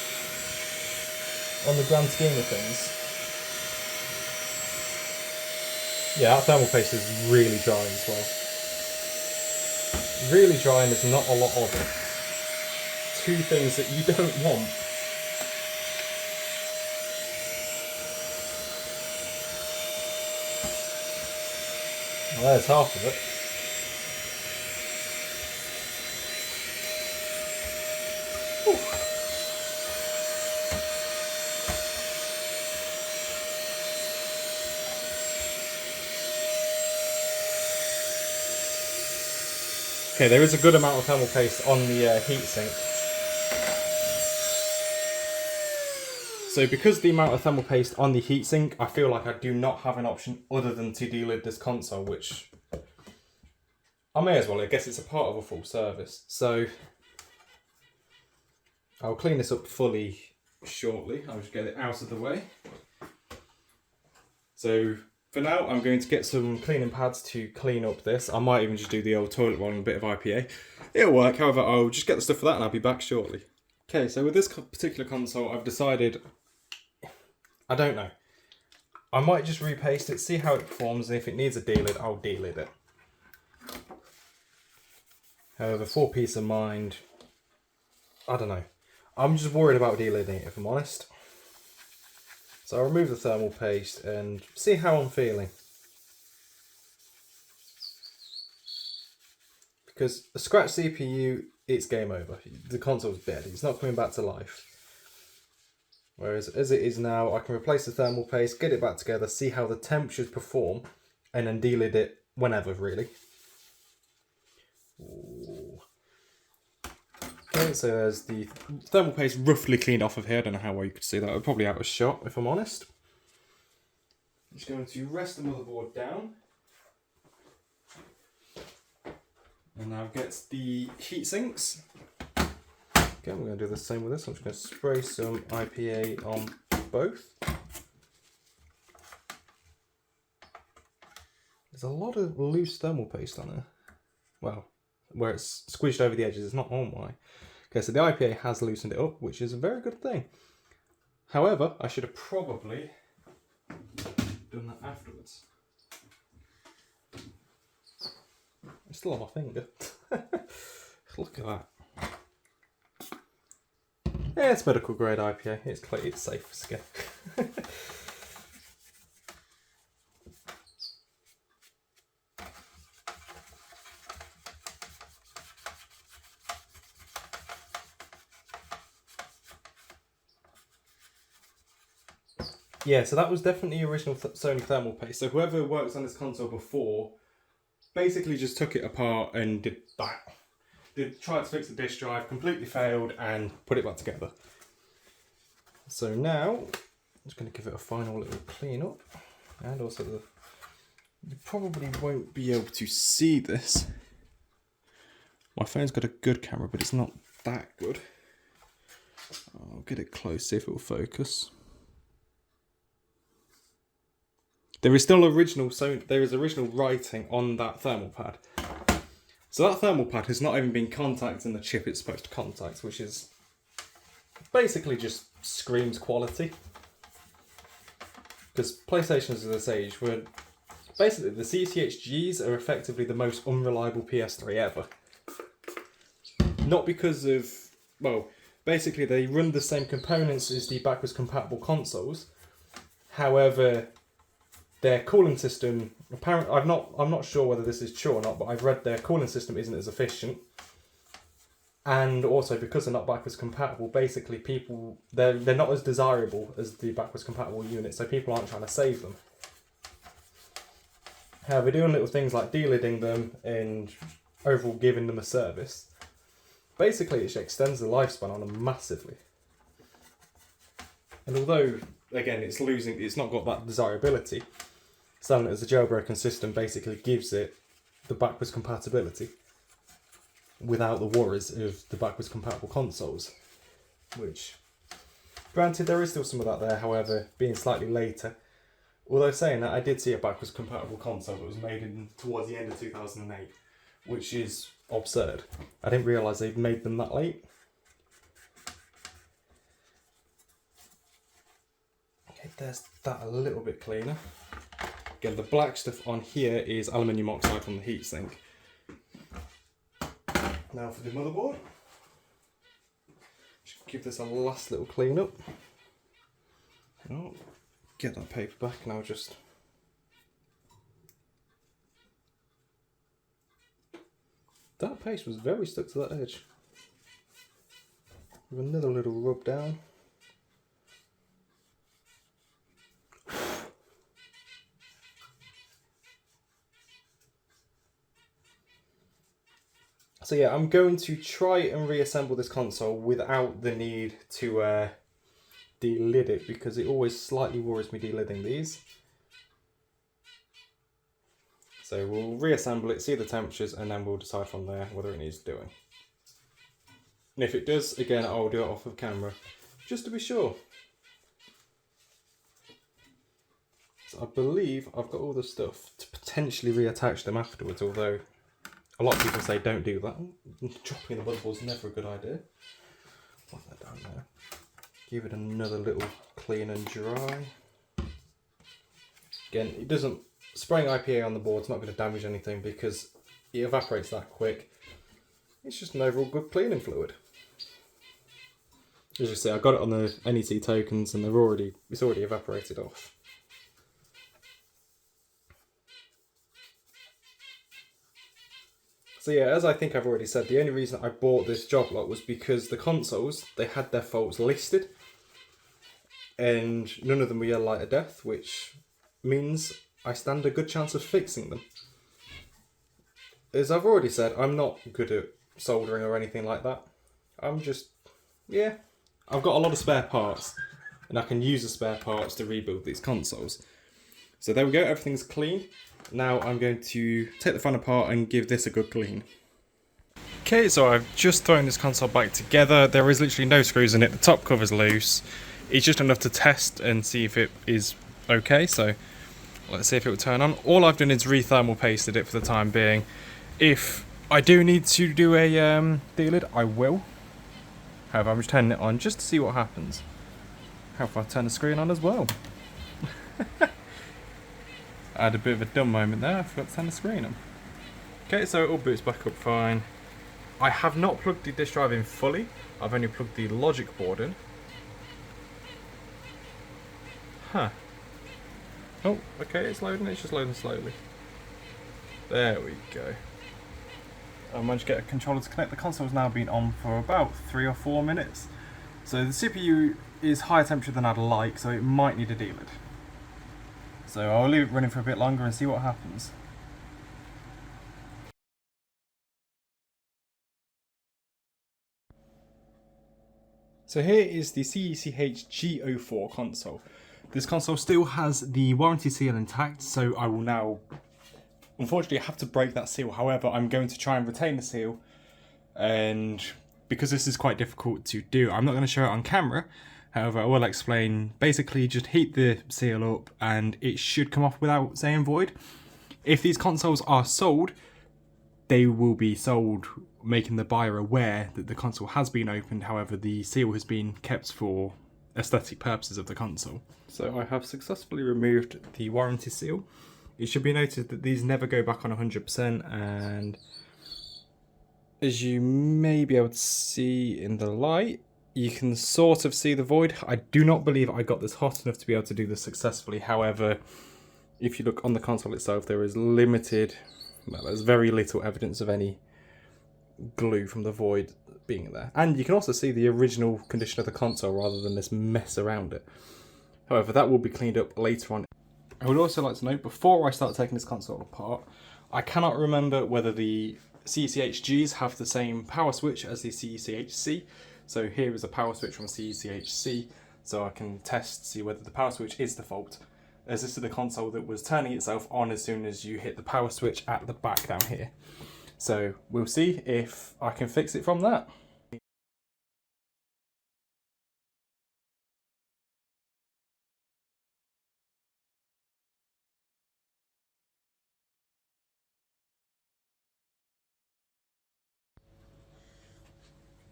on the grand scheme of things. Yeah, that thermal paste is really dry as well. Really dry, and there's not a lot of it. Two things that you don't want. Well, there's half of it. Okay, there is a good amount of thermal paste on the heatsink. So because the amount of thermal paste on the heatsink, I feel like I do not have an option other than to delid this console, which I may as well. I guess it's a part of a full service. So I'll clean this up fully shortly. I'll just get it out of the way. So for now, I'm going to get some cleaning pads to clean up this. I might even just do the old toilet roll and a bit of IPA. It'll work, however, I'll just get the stuff for that and I'll be back shortly. Okay, so with this particular console, I've decided, I don't know. I might just repaste it, see how it performs, and if it needs a delid, I'll delid it. However, for peace of mind, I don't know. I'm just worried about delidding it, if I'm honest. So I'll remove the thermal paste and see how I'm feeling. Because a scratch CPU, it's game over. The console's dead. It's not coming back to life. Whereas as it is now, I can replace the thermal paste, get it back together, see how the temperatures perform, and then delid it whenever, really. Ooh. Okay, so there's the thermal paste roughly cleaned off of here. I don't know how well you could see that. Probably out of shot, if I'm honest. I'm just going to rest the motherboard down. And now gets the heat sinks. Again, we're going to do the same with this. I'm just going to spray some IPA on both. There's a lot of loose thermal paste on there. Well, where it's squished over the edges, it's not on why. Okay, so the IPA has loosened it up, which is a very good thing. However, I should have probably done that afterwards. It's still on my finger. Look at that. Yeah, it's medical grade IPA. It's safe for skin. Yeah, so that was definitely original Sony thermal paste. So whoever works on this console before basically just took it apart and did that. Tried to fix the disk drive, completely failed, and put it back together. So now, I'm just going to give it a final little clean up. And also, you probably won't be able to see this. My phone's got a good camera, but it's not that good. I'll get it close, see if it will focus. There is still original writing on that thermal pad. So that thermal pad has not even been contacting the chip it's supposed to contact, which is basically just screams quality. Because PlayStations of this age were basically the CCHGs are effectively the most unreliable PS3 ever. Not because of, well, basically they run the same components as the backwards compatible consoles. However, their cooling system, apparently, I'm not sure whether this is true or not, but I've read their cooling system isn't as efficient. And also, because they're not backwards compatible, basically they're not as desirable as the backwards compatible units, so people aren't trying to save them. However, doing little things like delidding them and overall giving them a service, basically it extends the lifespan on them massively. And although, again, it's not got that desirability, selling it as a jailbroken system basically gives it the backwards compatibility without the worries of the backwards compatible consoles. Which, granted, there is still some of that there, however, being slightly later. Although saying that, I did see a backwards compatible console that was made towards the end of 2008, which is absurd. I didn't realise they'd made them that late. Okay, there's that a little bit cleaner. Again, the black stuff on here is aluminium oxide from the heatsink. Now for the motherboard. Just give this a last little clean up. Oh, get that paper back now. That paste was very stuck to that edge. With another little rub down. So yeah, I'm going to try and reassemble this console without the need to delid it, because it always slightly worries me delidding these. So we'll reassemble it, see the temperatures, and then we'll decide from there whether it needs doing. And if it does, again, I'll do it off of camera, just to be sure. So I believe I've got all the stuff to potentially reattach them afterwards, although a lot of people say don't do that. Dropping the motherboard is never a good idea. Put that down there. Give it another little clean and dry. Again, spraying IPA on the board's not going to damage anything because it evaporates that quick. It's just an overall good cleaning fluid. As you see, I got it on the NEC tokens and it's already evaporated off. So yeah, as I think I've already said, the only reason I bought this job lot was because the consoles, they had their faults listed and none of them were yellow light of death, which means I stand a good chance of fixing them. As I've already said, I'm not good at soldering or anything like that. I've got a lot of spare parts and I can use the spare parts to rebuild these consoles. So there we go, everything's clean. Now I'm going to take the fan apart and give this a good clean. Okay, so I've just thrown this console back together. There is literally no screws in it. The top cover's loose. It's just enough to test and see if it is okay. So let's see if it will turn on. All I've done is re-thermal pasted it for the time being. If I do need to do a delid, I will. However, I'm just turning it on just to see what happens. How if I turn the screen on as well? I had a bit of a dumb moment there. I forgot to turn the screen on. Okay, so it all boots back up fine. I have not plugged the disk drive in fully. I've only plugged the logic board in. Huh. Oh, okay, it's loading. It's just loading slowly. There we go. I managed to get a controller to connect. The console's now been on for about 3 or 4 minutes. So the CPU is higher temperature than I'd like, so it might need a delid. So I'll leave it running for a bit longer and see what happens. So here is the CECH G04 console. This console still has the warranty seal intact, so I will now unfortunately have to break that seal. However, I'm going to try and retain the seal, and because this is quite difficult to do, I'm not going to show it on camera. However, I will explain. Basically, just heat the seal up and it should come off without saying void. If these consoles are sold, they will be sold making the buyer aware that the console has been opened. However, the seal has been kept for aesthetic purposes of the console. So I have successfully removed the warranty seal. It should be noted that these never go back on 100%, and as you may be able to see in the light, you can sort of see the void. I do not believe I got this hot enough to be able to do this successfully. However, if you look on the console itself, there is limited, well, there's very little evidence of any glue from the void being there. And you can also see the original condition of the console rather than this mess around it. However, that will be cleaned up later on. I would also like to note, before I start taking this console apart, I cannot remember whether the CECHGs have the same power switch as the CECHC. So here is a power switch from CECHC, so I can test, see whether the power switch is the fault, as this is the console that was turning itself on as soon as you hit the power switch at the back down here. So we'll see if I can fix it from that.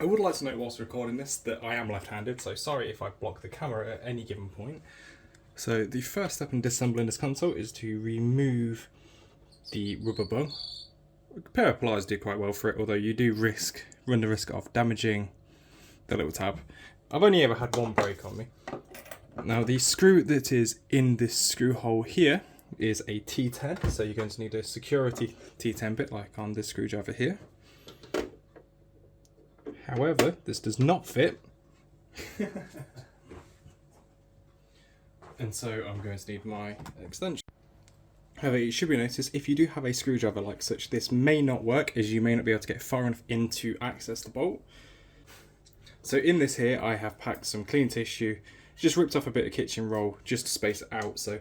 I would like to note whilst recording this that I am left-handed, so sorry if I block the camera at any given point. So the first step in disassembling this console is to remove the rubber bung. A pair of pliers do quite well for it, although you do run the risk of damaging the little tab. I've only ever had one break on me. Now the screw that is in this screw hole here is a T10, so you're going to need a security T10 bit like on this screwdriver here. However, this does not fit. And so I'm going to need my extension. However, it should be noticed, if you do have a screwdriver like such, this may not work, as you may not be able to get far enough in to access the bolt. So in this here, I have packed some clean tissue, just ripped off a bit of kitchen roll just to space it out. So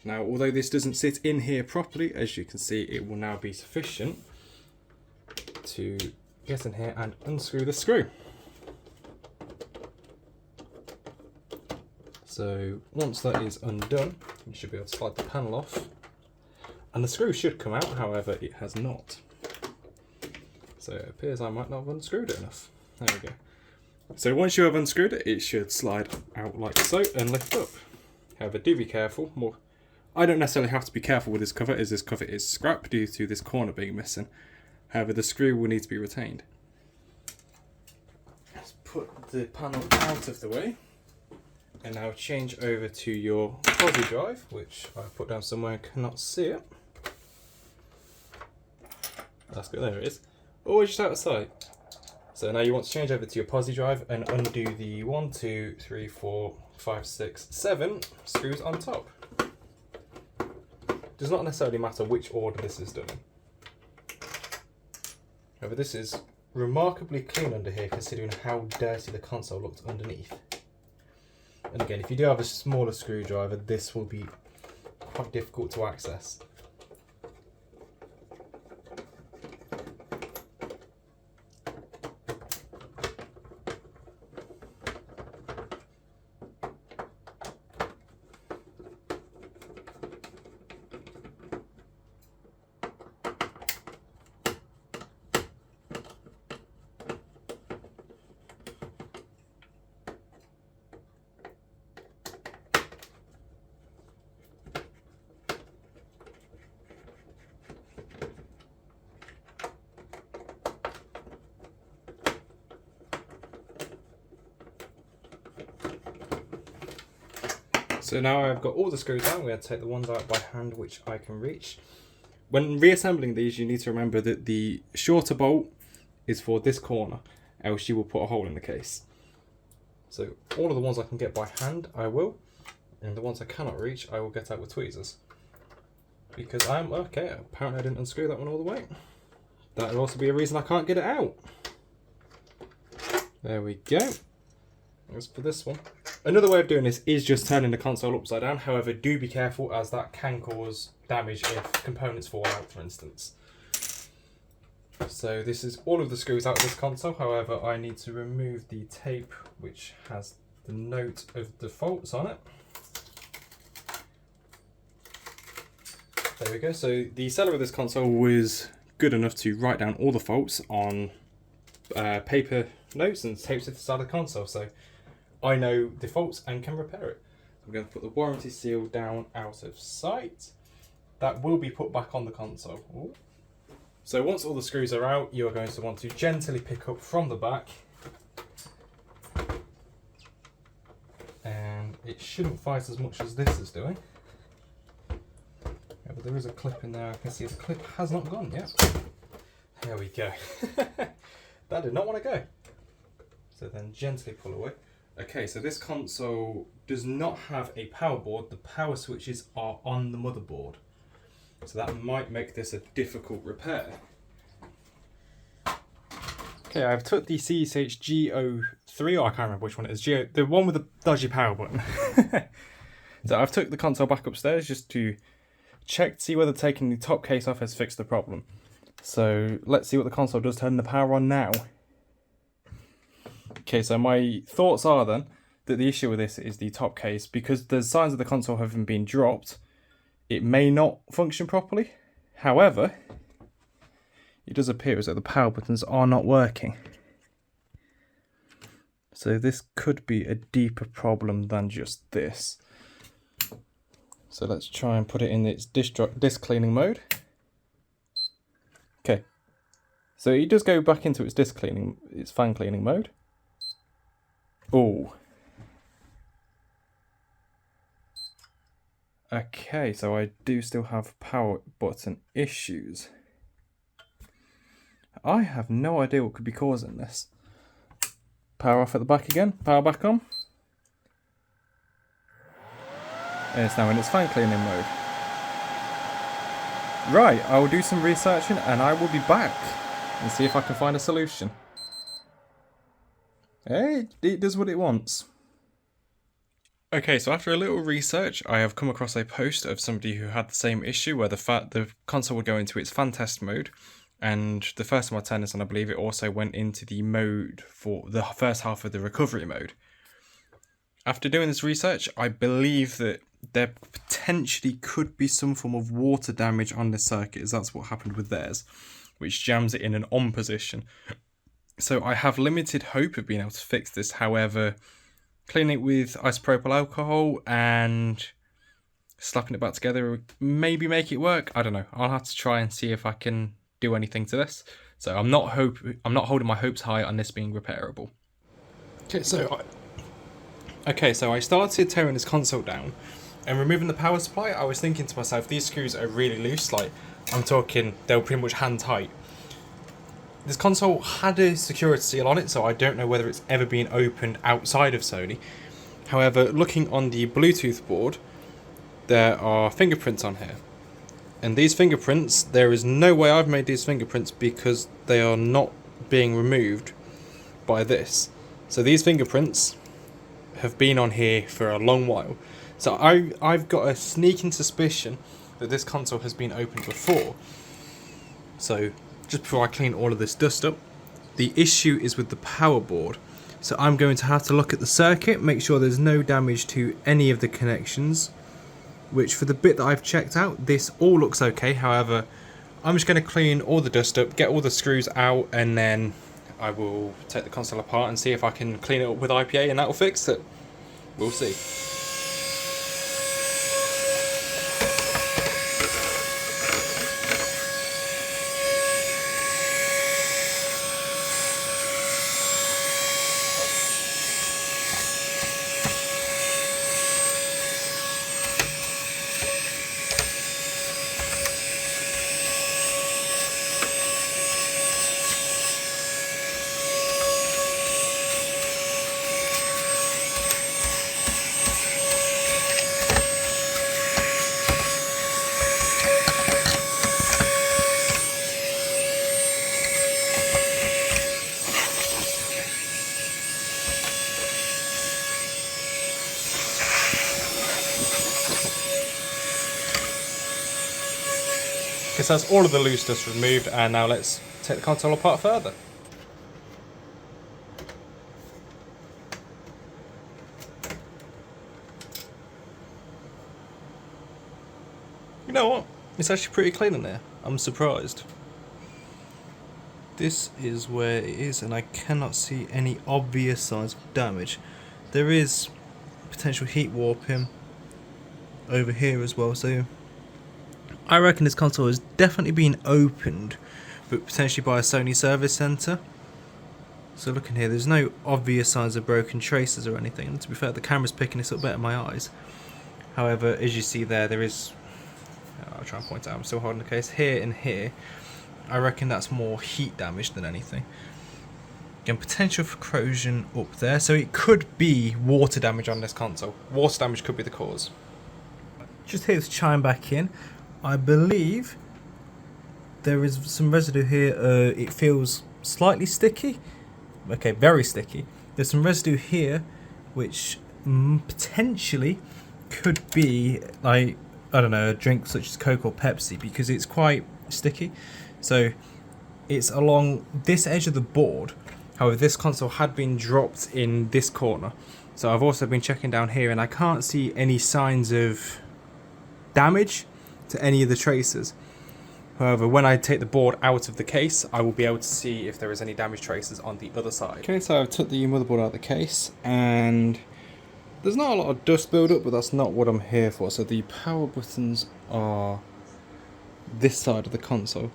now, although this doesn't sit in here properly, as you can see, it will now be sufficient to get in here and unscrew the screw. So once that is undone, you should be able to slide the panel off, and the screw should come out. However, it has not. So it appears I might not have unscrewed it enough. There we go. So once you have unscrewed it, it should slide out like so and lift up. However, do be careful. I don't necessarily have to be careful with this cover, as this cover is scrap due to this corner being missing. However, the screw will need to be retained. Let's put the panel out of the way. And now change over to your POSI drive, which I've put down somewhere and cannot see it. That's good, there it is. Oh, it's just out of sight. So now you want to change over to your POSI drive and undo the 1, 2, 3, 4, 5, 6, 7 screws on top. Does not necessarily matter which order this is done in. However, this is remarkably clean under here considering how dirty the console looked underneath. And again, if you do have a smaller screwdriver, this will be quite difficult to access. So now I've got all the screws out, I'm going to take the ones out by hand which I can reach. When reassembling these, you need to remember that the shorter bolt is for this corner, else you will put a hole in the case. So all of the ones I can get by hand, I will, and the ones I cannot reach, I will get out with tweezers. Because okay, apparently I didn't unscrew that one all the way. That will also be a reason I can't get it out. There we go. As for this one. Another way of doing this is just turning the console upside down. However, do be careful as that can cause damage if components fall out, for instance. So this is all of the screws out of this console. However, I need to remove the tape which has the note of the faults on it. There we go. So the seller of this console was good enough to write down all the faults on paper notes and tapes it to the side of the console. So I know the faults and can repair it. I'm going to put the warranty seal down out of sight. That will be put back on the console. Ooh. So once all the screws are out, you are going to want to gently pick up from the back. And it shouldn't fight as much as this is doing. Yeah, but there is a clip in there. I can see the clip has not gone yet. There we go. That did not want to go. So then gently pull away. Okay, so this console does not have a power board. The power switches are on the motherboard. So that might make this a difficult repair. Okay, I've took the CSH G03, or I can't remember which one it is, the one with the dodgy power button. So I've took the console back upstairs just to check to see whether taking the top case off has fixed the problem. So let's see what the console does, turn the power on now. Okay, so my thoughts are then that the issue with this is the top case. Because the signs of the console haven't been dropped, it may not function properly. However, it does appear as though the power buttons are not working. So this could be a deeper problem than just this. So let's try and put it in its disk cleaning mode. Okay, so it does go back into its fan cleaning mode. Oh. Okay, so I do still have power button issues. I have no idea what could be causing this. Power off at the back again, power back on. And it's now in its fan cleaning mode. Right, I will do some researching and I will be back and see if I can find a solution. Hey, it does what it wants. Okay, so after a little research, I have come across a post of somebody who had the same issue where the console would go into its fan test mode, and the first time I turned this on, I believe it also went into the mode for the first half of the recovery mode. After doing this research, I believe that there potentially could be some form of water damage on this circuit, as that's what happened with theirs, which jams it in an on position. So I have limited hope of being able to fix this. However, cleaning it with isopropyl alcohol and slapping it back together would maybe make it work. I don't know. I'll have to try and see if I can do anything to this. So I'm not holding my hopes high on this being repairable. Okay, so I started tearing this console down and removing the power supply. I was thinking to myself, these screws are really loose. Like, I'm talking, they're pretty much hand tight. This console had a security seal on it, so I don't know whether it's ever been opened outside of Sony. However, looking on the Bluetooth board, there are fingerprints on here. And these fingerprints, there is no way I've made these fingerprints because they are not being removed by this. So these fingerprints have been on here for a long while. So I've got a sneaking suspicion that this console has been opened before. So just before I clean all of this dust up, the issue is with the power board. So I'm going to have to look at the circuit, make sure there's no damage to any of the connections, which for the bit that I've checked out, this all looks okay. However, I'm just going to clean all the dust up, get all the screws out, and then I will take the console apart and see if I can clean it up with IPA and that will fix it. We'll see. Okay, so that's all of the loose dust removed, and now let's take the console apart further. You know what? It's actually pretty clean in there. I'm surprised. This is where it is, and I cannot see any obvious signs of damage. There is potential heat warping over here as well, so I reckon this console has definitely been opened, but potentially by a Sony service centre. So looking here, there's no obvious signs of broken traces or anything. And to be fair, the camera's picking this up better in my eyes. However, as you see there is, I'll try and point out, I'm still holding the case, here and here. I reckon that's more heat damage than anything. Again, potential for corrosion up there, so it could be water damage on this console. Water damage could be the cause. Just hear this chime back in. I believe there is some residue here. It feels slightly sticky. Okay, very sticky. There's some residue here, which potentially could be like, I don't know, a drink such as Coke or Pepsi, because it's quite sticky. So it's along this edge of the board. However, this console had been dropped in this corner. So I've also been checking down here, and I can't see any signs of damage to any of the traces. However, when I take the board out of the case, I will be able to see if there is any damage traces on the other side. Okay, so I've took the motherboard out of the case, and there's not a lot of dust build up, but that's not what I'm here for. So the power buttons are this side of the console.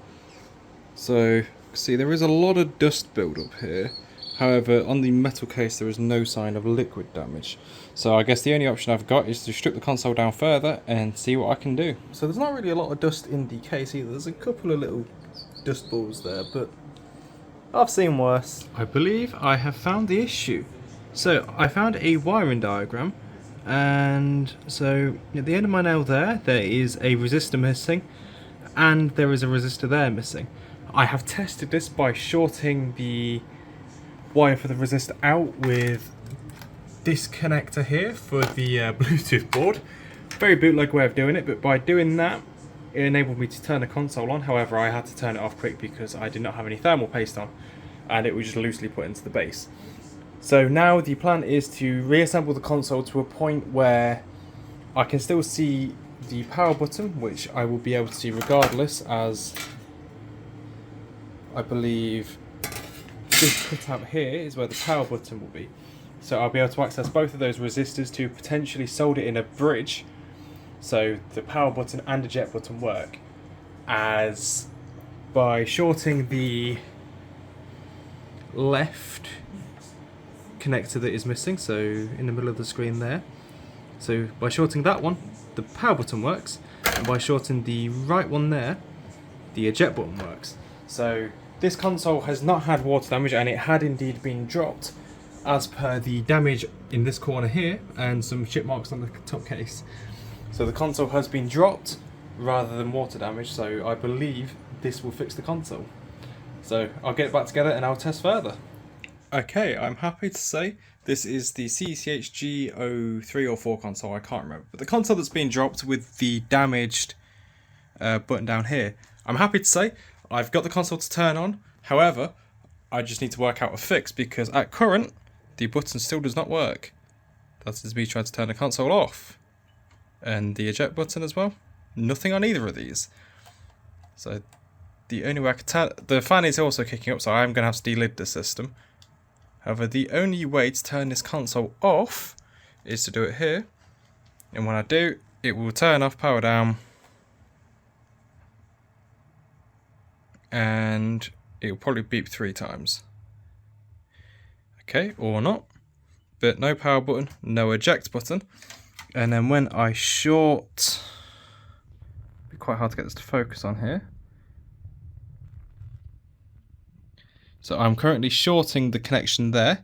So, see, there is a lot of dust build up here. However, on the metal case, there is no sign of liquid damage. So I guess the only option I've got is to strip the console down further and see what I can do. So there's not really a lot of dust in the case either. There's a couple of little dust balls there, but I've seen worse. I believe I have found the issue. So I found a wiring diagram, and so at the end of my nail there is a resistor missing, and there is a resistor there missing. I have tested this by shorting the wire for the resistor out with this connector here for the Bluetooth board. Very bootleg way of doing it, but by doing that, it enabled me to turn the console on. However, I had to turn it off quick because I did not have any thermal paste on, and it was just loosely put into the base. So now the plan is to reassemble the console to a point where I can still see the power button, which I will be able to see regardless, as I believe this cutout here is where the power button will be. So I'll be able to access both of those resistors to potentially solder in a bridge, so the power button and the jet button work, as by shorting the left connector that is missing, so in the middle of the screen there. So by shorting that one, the power button works, and by shorting the right one there, the eject button works. So this console has not had water damage, and it had indeed been dropped as per the damage in this corner here and some chip marks on the top case. So the console has been dropped rather than water damage, so I believe this will fix the console. So I'll get it back together and I'll test further. Okay, I'm happy to say this is the CCHG03 or 4 console, I can't remember. But the console that's been dropped with the damaged button down here. I'm happy to say I've got the console to turn on. However, I just need to work out a fix, because at current, the button still does not work. That is me trying to turn the console off. And the eject button as well. Nothing on either of these. So the only way I can turn... The fan is also kicking up, so I am going to have to delid the system. However, the only way to turn this console off is to do it here. And when I do, it will turn off, power down. And it will probably beep 3 times. Okay, or not. But no power button, no eject button. And then when I short... It'd be quite hard to get this to focus on here. So I'm currently shorting the connection there.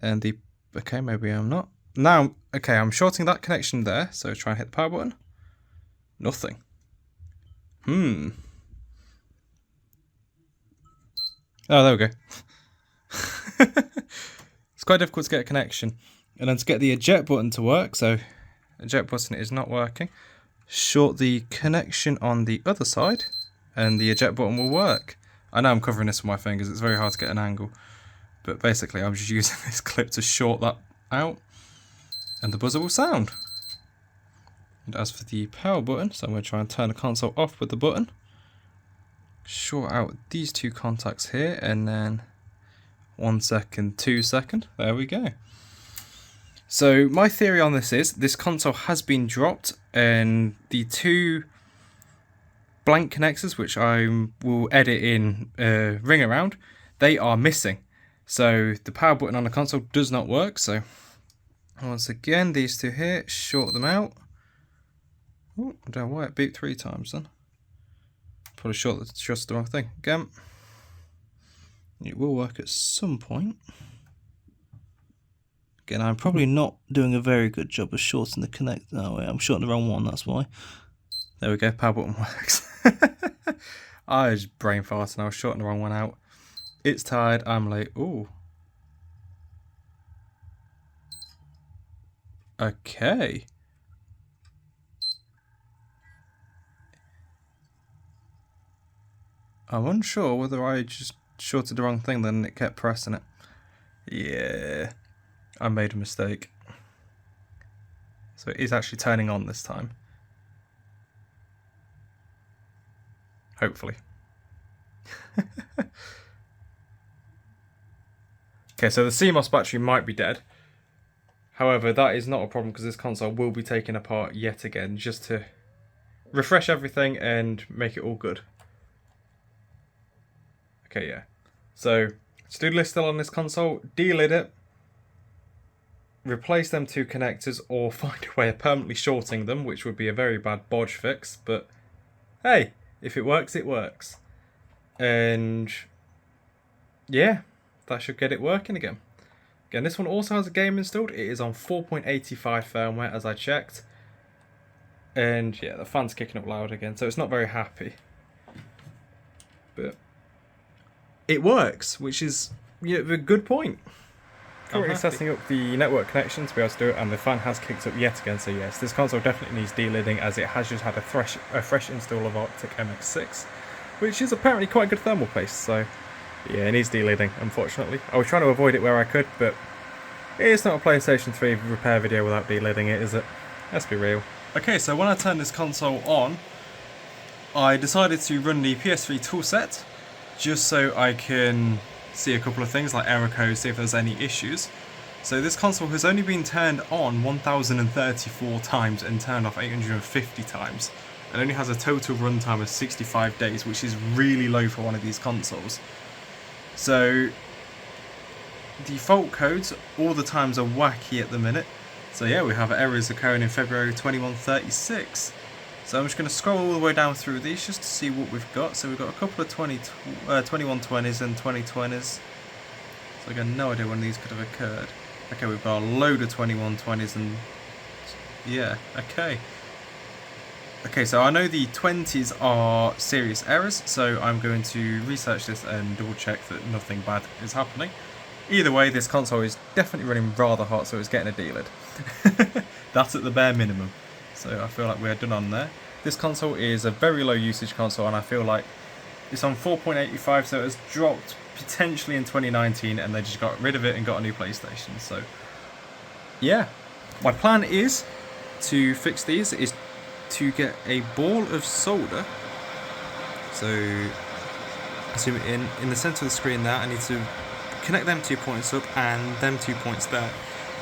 And the... Okay, maybe I'm not. Now, okay, I'm shorting that connection there. So try and hit the power button. Nothing. Oh, there we go. It's quite difficult to get a connection. And then to get the eject button to work, so eject button is not working. short the connection on the other side, and the eject button will work. I know I'm covering this with my fingers, it's very hard to get an angle, but basically I'm just using this clip to short that out, and the buzzer will sound. And as for the power button, so I'm going to try and turn the console off with the button. Short out these two contacts here, and then 1 second, 2 second, there we go. So my theory on this is, this console has been dropped, and the two blank connectors, which I will edit in ring around, they are missing. So the power button on the console does not work, so once again, these two here, short them out. Oh, I don't know why it beeped 3 times then. Probably just the wrong thing. Again, it will work at some point. Again, I'm probably not doing a very good job of shorting the connect. Oh, wait, I'm shorting the wrong one, that's why. There we go, power button works. I was brain farting, I was shorting the wrong one out. It's tired, I'm late. Ooh. Okay. I'm unsure whether I just shorted the wrong thing, then it kept pressing it. Yeah, I made a mistake. So it is actually turning on this time. Hopefully. Okay, so the CMOS battery might be dead. However, that is not a problem because this console will be taken apart yet again just to refresh everything and make it all good. Okay, yeah. So, to-do list still on this console, delid it, replace them two connectors, or find a way of permanently shorting them, which would be a very bad bodge fix, but hey, if it works, it works. And yeah, that should get it working again. Again, this one also has a game installed. It is on 4.85 firmware, as I checked. And yeah, the fan's kicking up loud again, so it's not very happy. But it works, which is a good point. Currently setting up the network connection to be able to do it, and the fan has kicked up yet again, so yes, this console definitely needs delidding, as it has just had a fresh install of Arctic MX6, which is apparently quite a good thermal paste, so yeah, it needs delidding, unfortunately. I was trying to avoid it where I could, but it's not a PlayStation 3 repair video without delidding it, is it? Let's be real. Okay, so when I turned this console on, I decided to run the PS3 toolset, just so I can see a couple of things like error codes, see if there's any issues. So this console has only been turned on 1034 times and turned off 850 times, and only has a total runtime of 65 days, which is really low for one of these consoles. So default codes all the times are wacky at the minute. So yeah, we have errors occurring in February 2136. So I'm just going to scroll all the way down through these just to see what we've got. So we've got a couple of 2120s and 2020s. So I got no idea when these could have occurred. Okay, we've got a load of 2120s and yeah, okay. Okay, so I know the 20s are serious errors, so I'm going to research this and double check that nothing bad is happening. Either way, this console is definitely running rather hot, so it's getting a delid. That's at the bare minimum. So I feel like we're done on there. This console is a very low usage console, and I feel like it's on 4.85, so it has dropped potentially in 2019, and they just got rid of it and got a new PlayStation. So yeah, my plan is to fix these is to get a ball of solder. So zoom it in the center of the screen there. I need to connect them 2 points up and them 2 points there.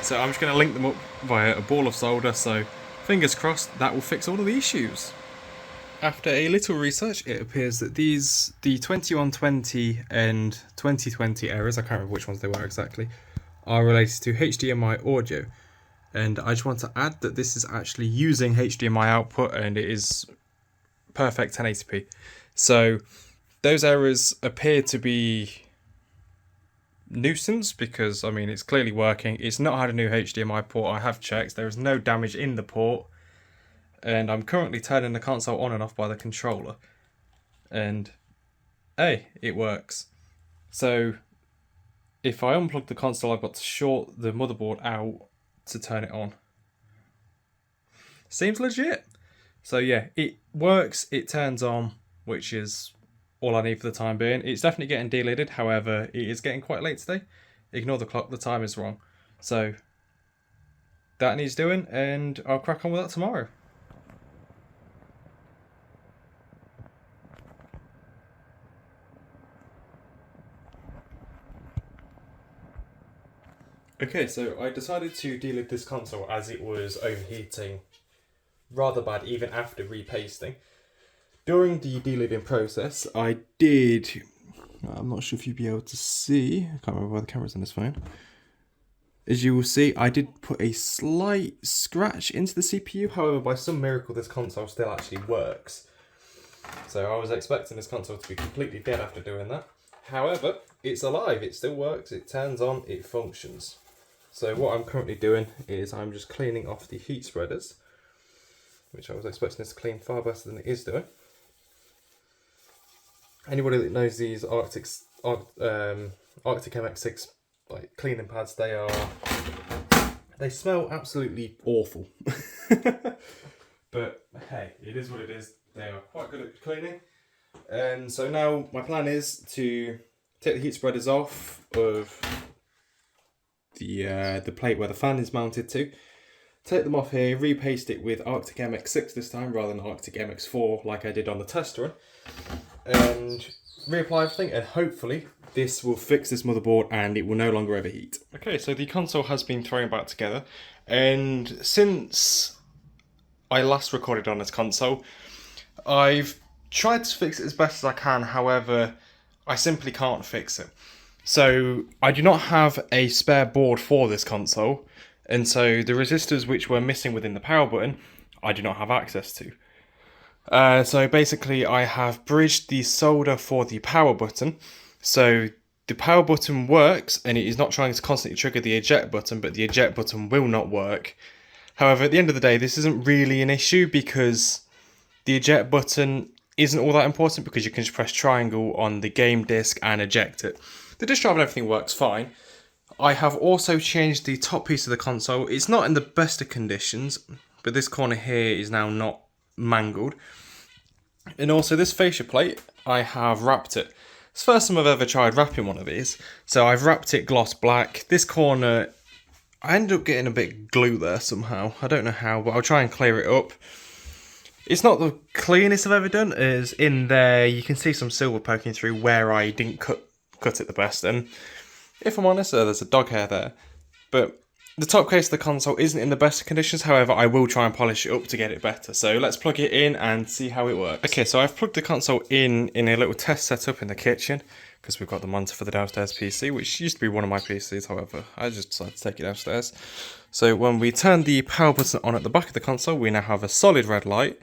So I'm just going to link them up via a ball of solder, so fingers crossed that will fix all of the issues. After a little research, it appears that the 2120 and 2020 errors, I can't remember which ones they were exactly, are related to HDMI audio. And I just want to add that this is actually using HDMI output, and it is perfect 1080p. So those errors appear to be nuisance because, I mean, it's clearly working. It's not had a new HDMI port. I have checked. There is no damage in the port. And I'm currently turning the console on and off by the controller. And, hey, it works. So if I unplug the console, I've got to short the motherboard out to turn it on. Seems legit. So yeah, it works, it turns on, which is all I need for the time being. It's definitely getting delidded, however, it is getting quite late today. Ignore the clock, the time is wrong. So that needs doing, and I'll crack on with that tomorrow. Okay, so I decided to delid this console as it was overheating rather bad even after repasting. During the delidding process, I did... I'm not sure if you'll be able to see. I can't remember why the camera's on this phone. As you will see, I did put a slight scratch into the CPU. However, by some miracle, this console still actually works. So I was expecting this console to be completely dead after doing that. However, it's alive. It still works. It turns on. It functions. So what I'm currently doing is I'm just cleaning off the heat spreaders, which I was expecting this to clean far better than it is doing. Anybody that knows these Arctic MX6 like cleaning pads, they smell absolutely awful. But hey, it is what it is. They are quite good at cleaning. And so now my plan is to take the heat spreaders off of the plate where the fan is mounted to. Take them off here, repaste it with Arctic MX6 this time rather than Arctic MX4 like I did on the test run. And reapply everything, and hopefully this will fix this motherboard and it will no longer overheat. Okay, so the console has been thrown back together, and since I last recorded on this console, I've tried to fix it as best as I can, however, I simply can't fix it. So I do not have a spare board for this console, and so the resistors which were missing within the power button, I do not have access to. So basically I have bridged the solder for the power button. So the power button works and it is not trying to constantly trigger the eject button, but the eject button will not work. However, at the end of the day, this isn't really an issue because the eject button isn't all that important because you can just press triangle on the game disc and eject it. The disk drive and everything works fine. I have also changed the top piece of the console. It's not in the best of conditions, but this corner here is now not mangled. And also this fascia plate, I have wrapped it. It's the first time I've ever tried wrapping one of these. So I've wrapped it gloss black. This corner, I ended up getting a bit of glue there somehow. I don't know how, but I'll try and clear it up. It's not the cleanest I've ever done, as in there you can see some silver poking through where I didn't cut it the best. And if I'm honest, there's a dog hair there. But the top case of the console isn't in the best conditions, however I will try and polish it up to get it better. So let's plug it in and see how it works. Okay, so I've plugged the console in a little test setup in the kitchen, because we've got the monitor for the downstairs PC, which used to be one of my PCs, however I just decided to take it downstairs. So when we turn the power button on at the back of the console, we now have a solid red light.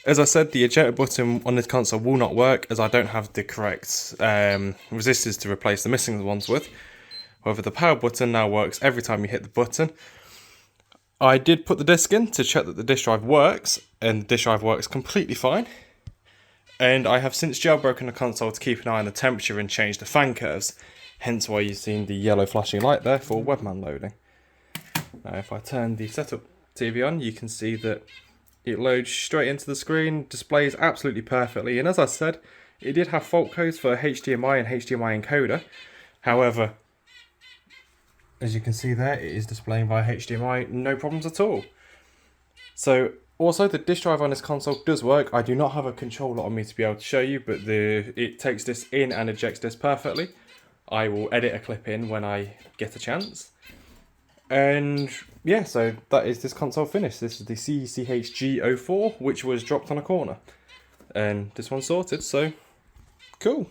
As I said, the eject button on this console will not work as I don't have the correct resistors to replace the missing ones with. However, the power button now works every time you hit the button. I did put the disc in to check that the disk drive works, and the disk drive works completely fine. And I have since jailbroken the console to keep an eye on the temperature and change the fan curves, hence why you've seen the yellow flashing light there for webman loading. Now if I turn the setup TV on, you can see that it loads straight into the screen, displays absolutely perfectly, and as I said, it did have fault codes for HDMI and HDMI encoder. However, as you can see there, it is displaying via HDMI, no problems at all. So, also the disk drive on this console does work. I do not have a controller on me to be able to show you, but it takes this in and ejects this perfectly. I will edit a clip in when I get a chance. And yeah, so that is this console finished. This is the CCHG04, which was dropped on a corner. And this one's sorted, so cool.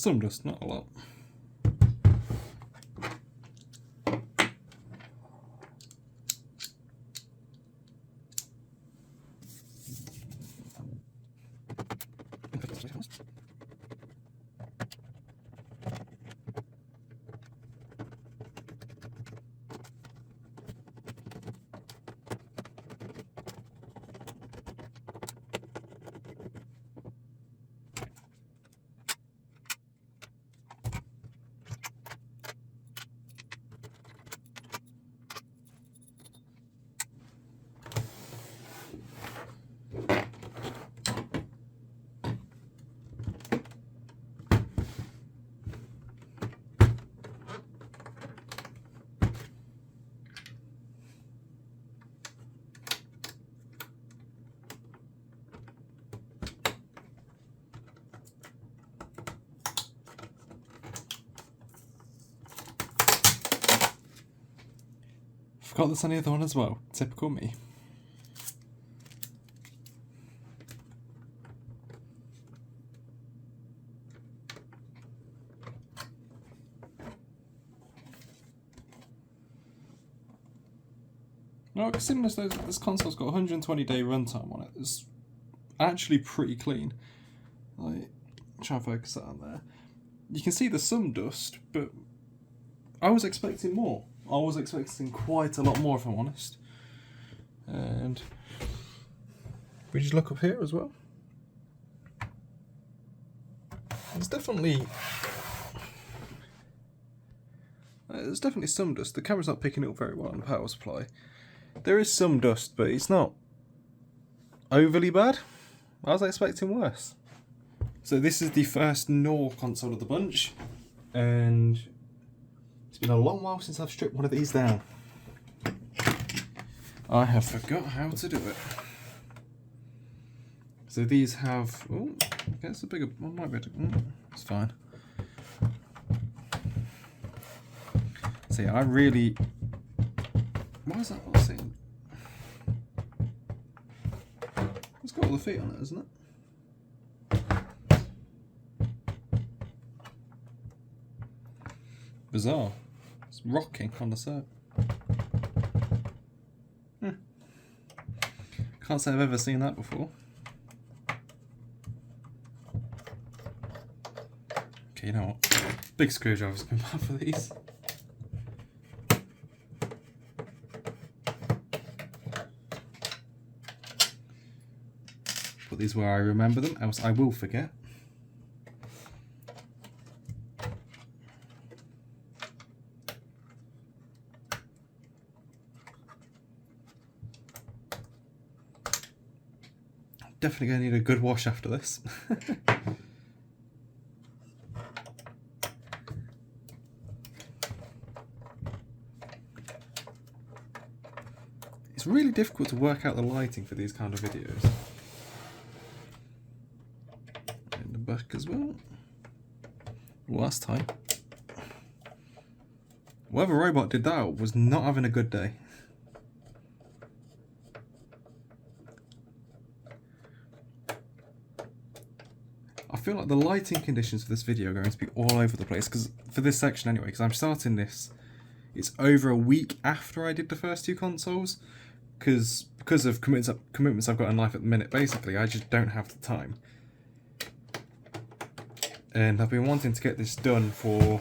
Some dust, not a lot. Forgot there's any other one as well. Typical me. No, considering this console's got 120-day runtime on it, it's actually pretty clean. Like, try and focus that on there. You can see there's some dust, but I was expecting more. I was expecting quite a lot more, if I'm honest. And we just look up here as well. There's definitely some dust. The camera's not picking it up very well on the power supply. There is some dust, but it's not overly bad. I was expecting worse. So this is the first NOR console of the bunch, and it's been a long while since I've stripped one of these down. I have forgot how to do it. So these have, oh, that's a bigger one, might be able to, it's fine. See, I really, why is that not sitting? It's got all the feet on it, isn't it? Bizarre. It's rocking on the set. Can't say I've ever seen that before. Okay, you know what? Big screwdrivers come out for these. Put these where I remember them, else I will forget. Definitely going to need a good wash after this. It's really difficult to work out the lighting for these kind of videos. In the back as well. Last time. Whoever robot did that was not having a good day. I feel like the lighting conditions for this video are going to be all over the place, because for this section anyway, because I'm starting this, it's over a week after I did the first two consoles, because of commitments I've got in life at the minute. Basically, I just don't have the time, and I've been wanting to get this done for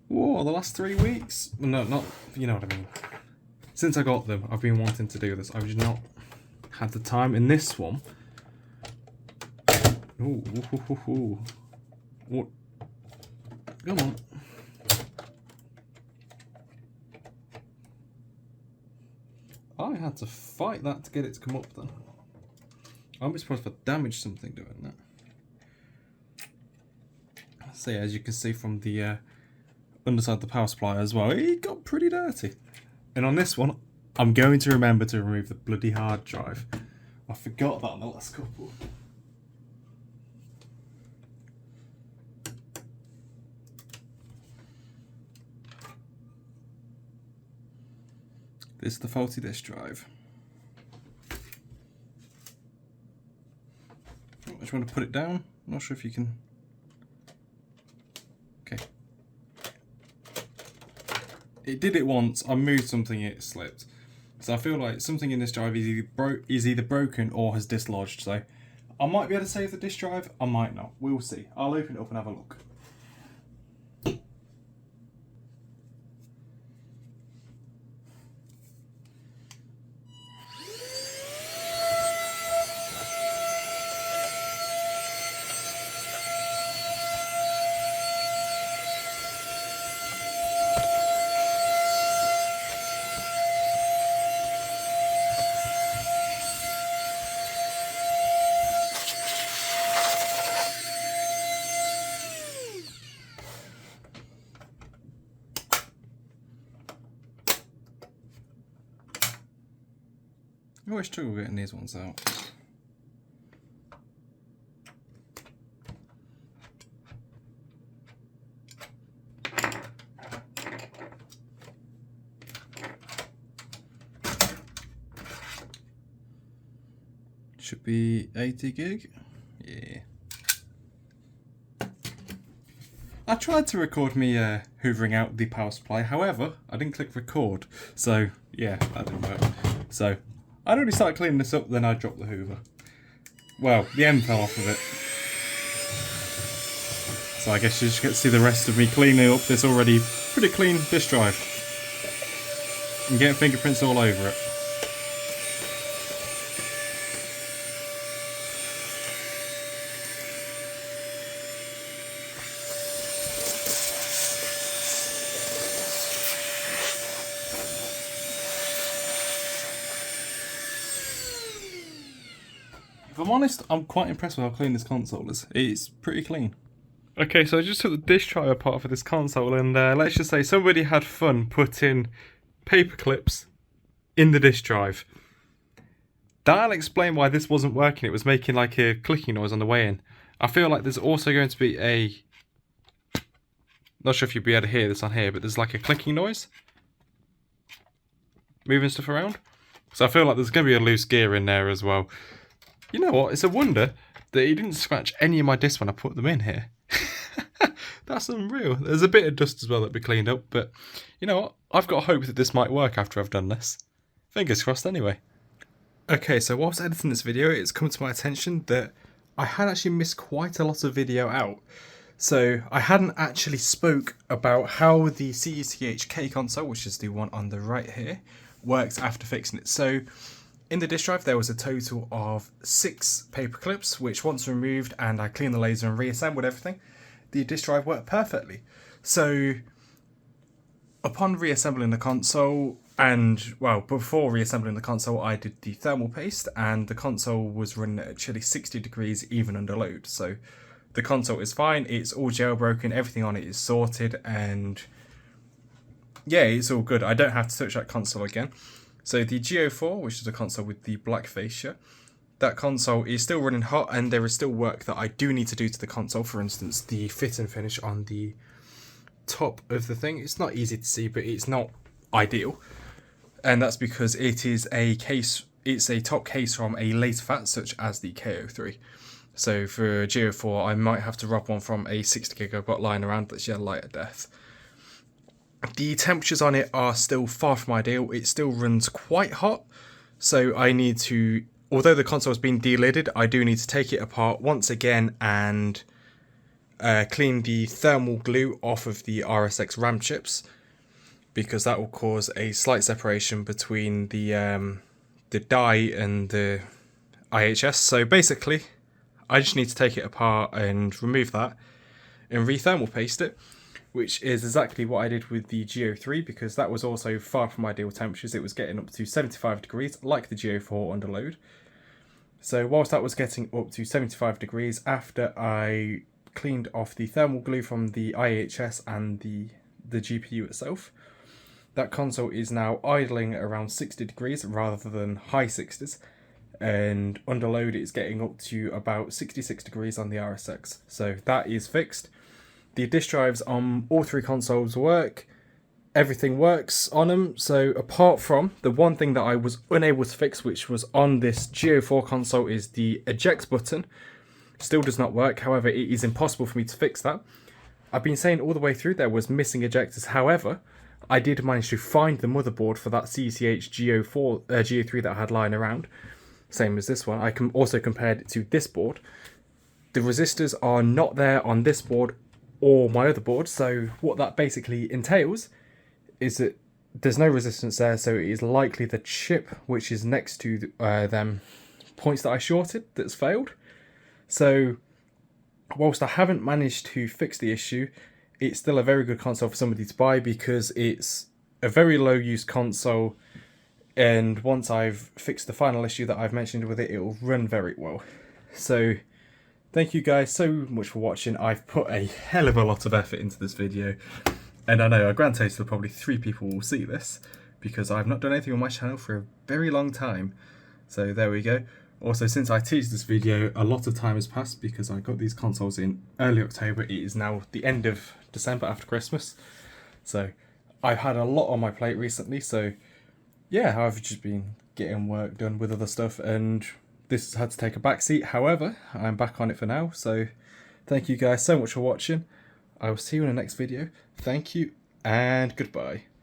the last 3 weeks. No, not, you know what I mean. Since I got them, I've been wanting to do this. I've just not had the time. In this one. Ooh, what? Come on. I had to fight that to get it to come up then. I'll be surprised if I damaged something doing that. So yeah, as you can see from the underside of the power supply as well, it got pretty dirty. And on this one, I'm going to remember to remove the bloody hard drive. I forgot that on the last couple. This is the faulty disk drive. I just want to put it down. I'm not sure if you can. it did it once, I moved something, it slipped. So I feel like something in this drive is either broken or has dislodged. So I might be able to save the disk drive, I might not. We'll see. I'll open it up and have a look. I always struggle getting these ones out. Should be 80 gig. Yeah. I tried to record me hoovering out the power supply, however, I didn't click record. So, yeah, that didn't work. So, I'd already started cleaning this up, then I dropped the hoover. Well, the end fell off of it. So I guess you just get to see the rest of me cleaning up this already pretty clean disk drive. And getting fingerprints all over it. If I'm honest, I'm quite impressed with how clean this console is. It's pretty clean. Okay, so I just took the disk drive apart for this console, and let's just say somebody had fun putting paper clips in the disk drive. That'll explain why this wasn't working. It was making like a clicking noise on the way in. I feel like there's also going to be a... Not sure if you'll be able to hear this on here, but there's like a clicking noise. Moving stuff around. So I feel like there's going to be a loose gear in there as well. You know what? It's a wonder that he didn't scratch any of my discs when I put them in here. That's unreal. There's a bit of dust as well that we cleaned up, but you know what? I've got hope that this might work after I've done this. Fingers crossed anyway. Okay, so whilst editing this video, it's come to my attention that I had actually missed quite a lot of video out. So I hadn't actually spoke about how the CUTHK console, which is the one on the right here, works after fixing it. So in the disk drive there was a total of 6 paper clips, which once removed and I cleaned the laser and reassembled everything, the disk drive worked perfectly. So upon reassembling the console, and well, before reassembling the console, I did the thermal paste, and the console was running at actually 60 degrees even under load. So the console is fine, it's all jailbroken, everything on it is sorted, and yeah, it's all good. I don't have to touch that console again. So the Go4, which is the console with the black fascia, that console is still running hot, and there is still work that I do need to do to the console. For instance, the fit and finish on the top of the thing. It's not easy to see, but it's not ideal. And that's because it is a case, it's a top case from a later FAT such as the KO3. So for Go4, I might have to rob one from a 60 gig I've got lying around that's yet light of death. The temperatures on it are still far from ideal. It still runs quite hot, so I need to, although the console has been delidded, I do need to take it apart once again and clean the thermal glue off of the RSX RAM chips, because that will cause a slight separation between the die and the IHS. So basically, I just need to take it apart and remove that and re-thermal paste it, which is exactly what I did with the Go3, because that was also far from ideal temperatures. It was getting up to 75 degrees, like the Go4 under load. So whilst that was getting up to 75 degrees, after I cleaned off the thermal glue from the IHS and the GPU itself, that console is now idling at around 60 degrees rather than high 60s. And under load it's getting up to about 66 degrees on the RSX. So that is fixed. The disk drives on all 3 consoles work. Everything works on them. So apart from the one thing that I was unable to fix, which was on this Go4 console, is the eject button. Still does not work. However, it is impossible for me to fix that. I've been saying all the way through there was missing ejectors. However, I did manage to find the motherboard for that CCH Go3 that I had lying around, same as this one. I can also compared it to this board. The resistors are not there on this board or my other board, so what that basically entails is that there's no resistance there, so it is likely the chip which is next to them points that I shorted that's failed. So whilst I haven't managed to fix the issue, it's still a very good console for somebody to buy because it's a very low use console, and once I've fixed the final issue that I've mentioned with it, it will run very well. So thank you guys so much for watching. I've put a hell of a lot of effort into this video, and I know a grand total of probably 3 people will see this because I've not done anything on my channel for a very long time. So there we go. Also, since I teased this video, a lot of time has passed because I got these consoles in early October. It is now the end of December after Christmas. So I've had a lot on my plate recently. So yeah, I've just been getting work done with other stuff, and this has had to take a backseat. However, I'm back on it for now. So thank you guys so much for watching. I will see you in the next video. Thank you and goodbye.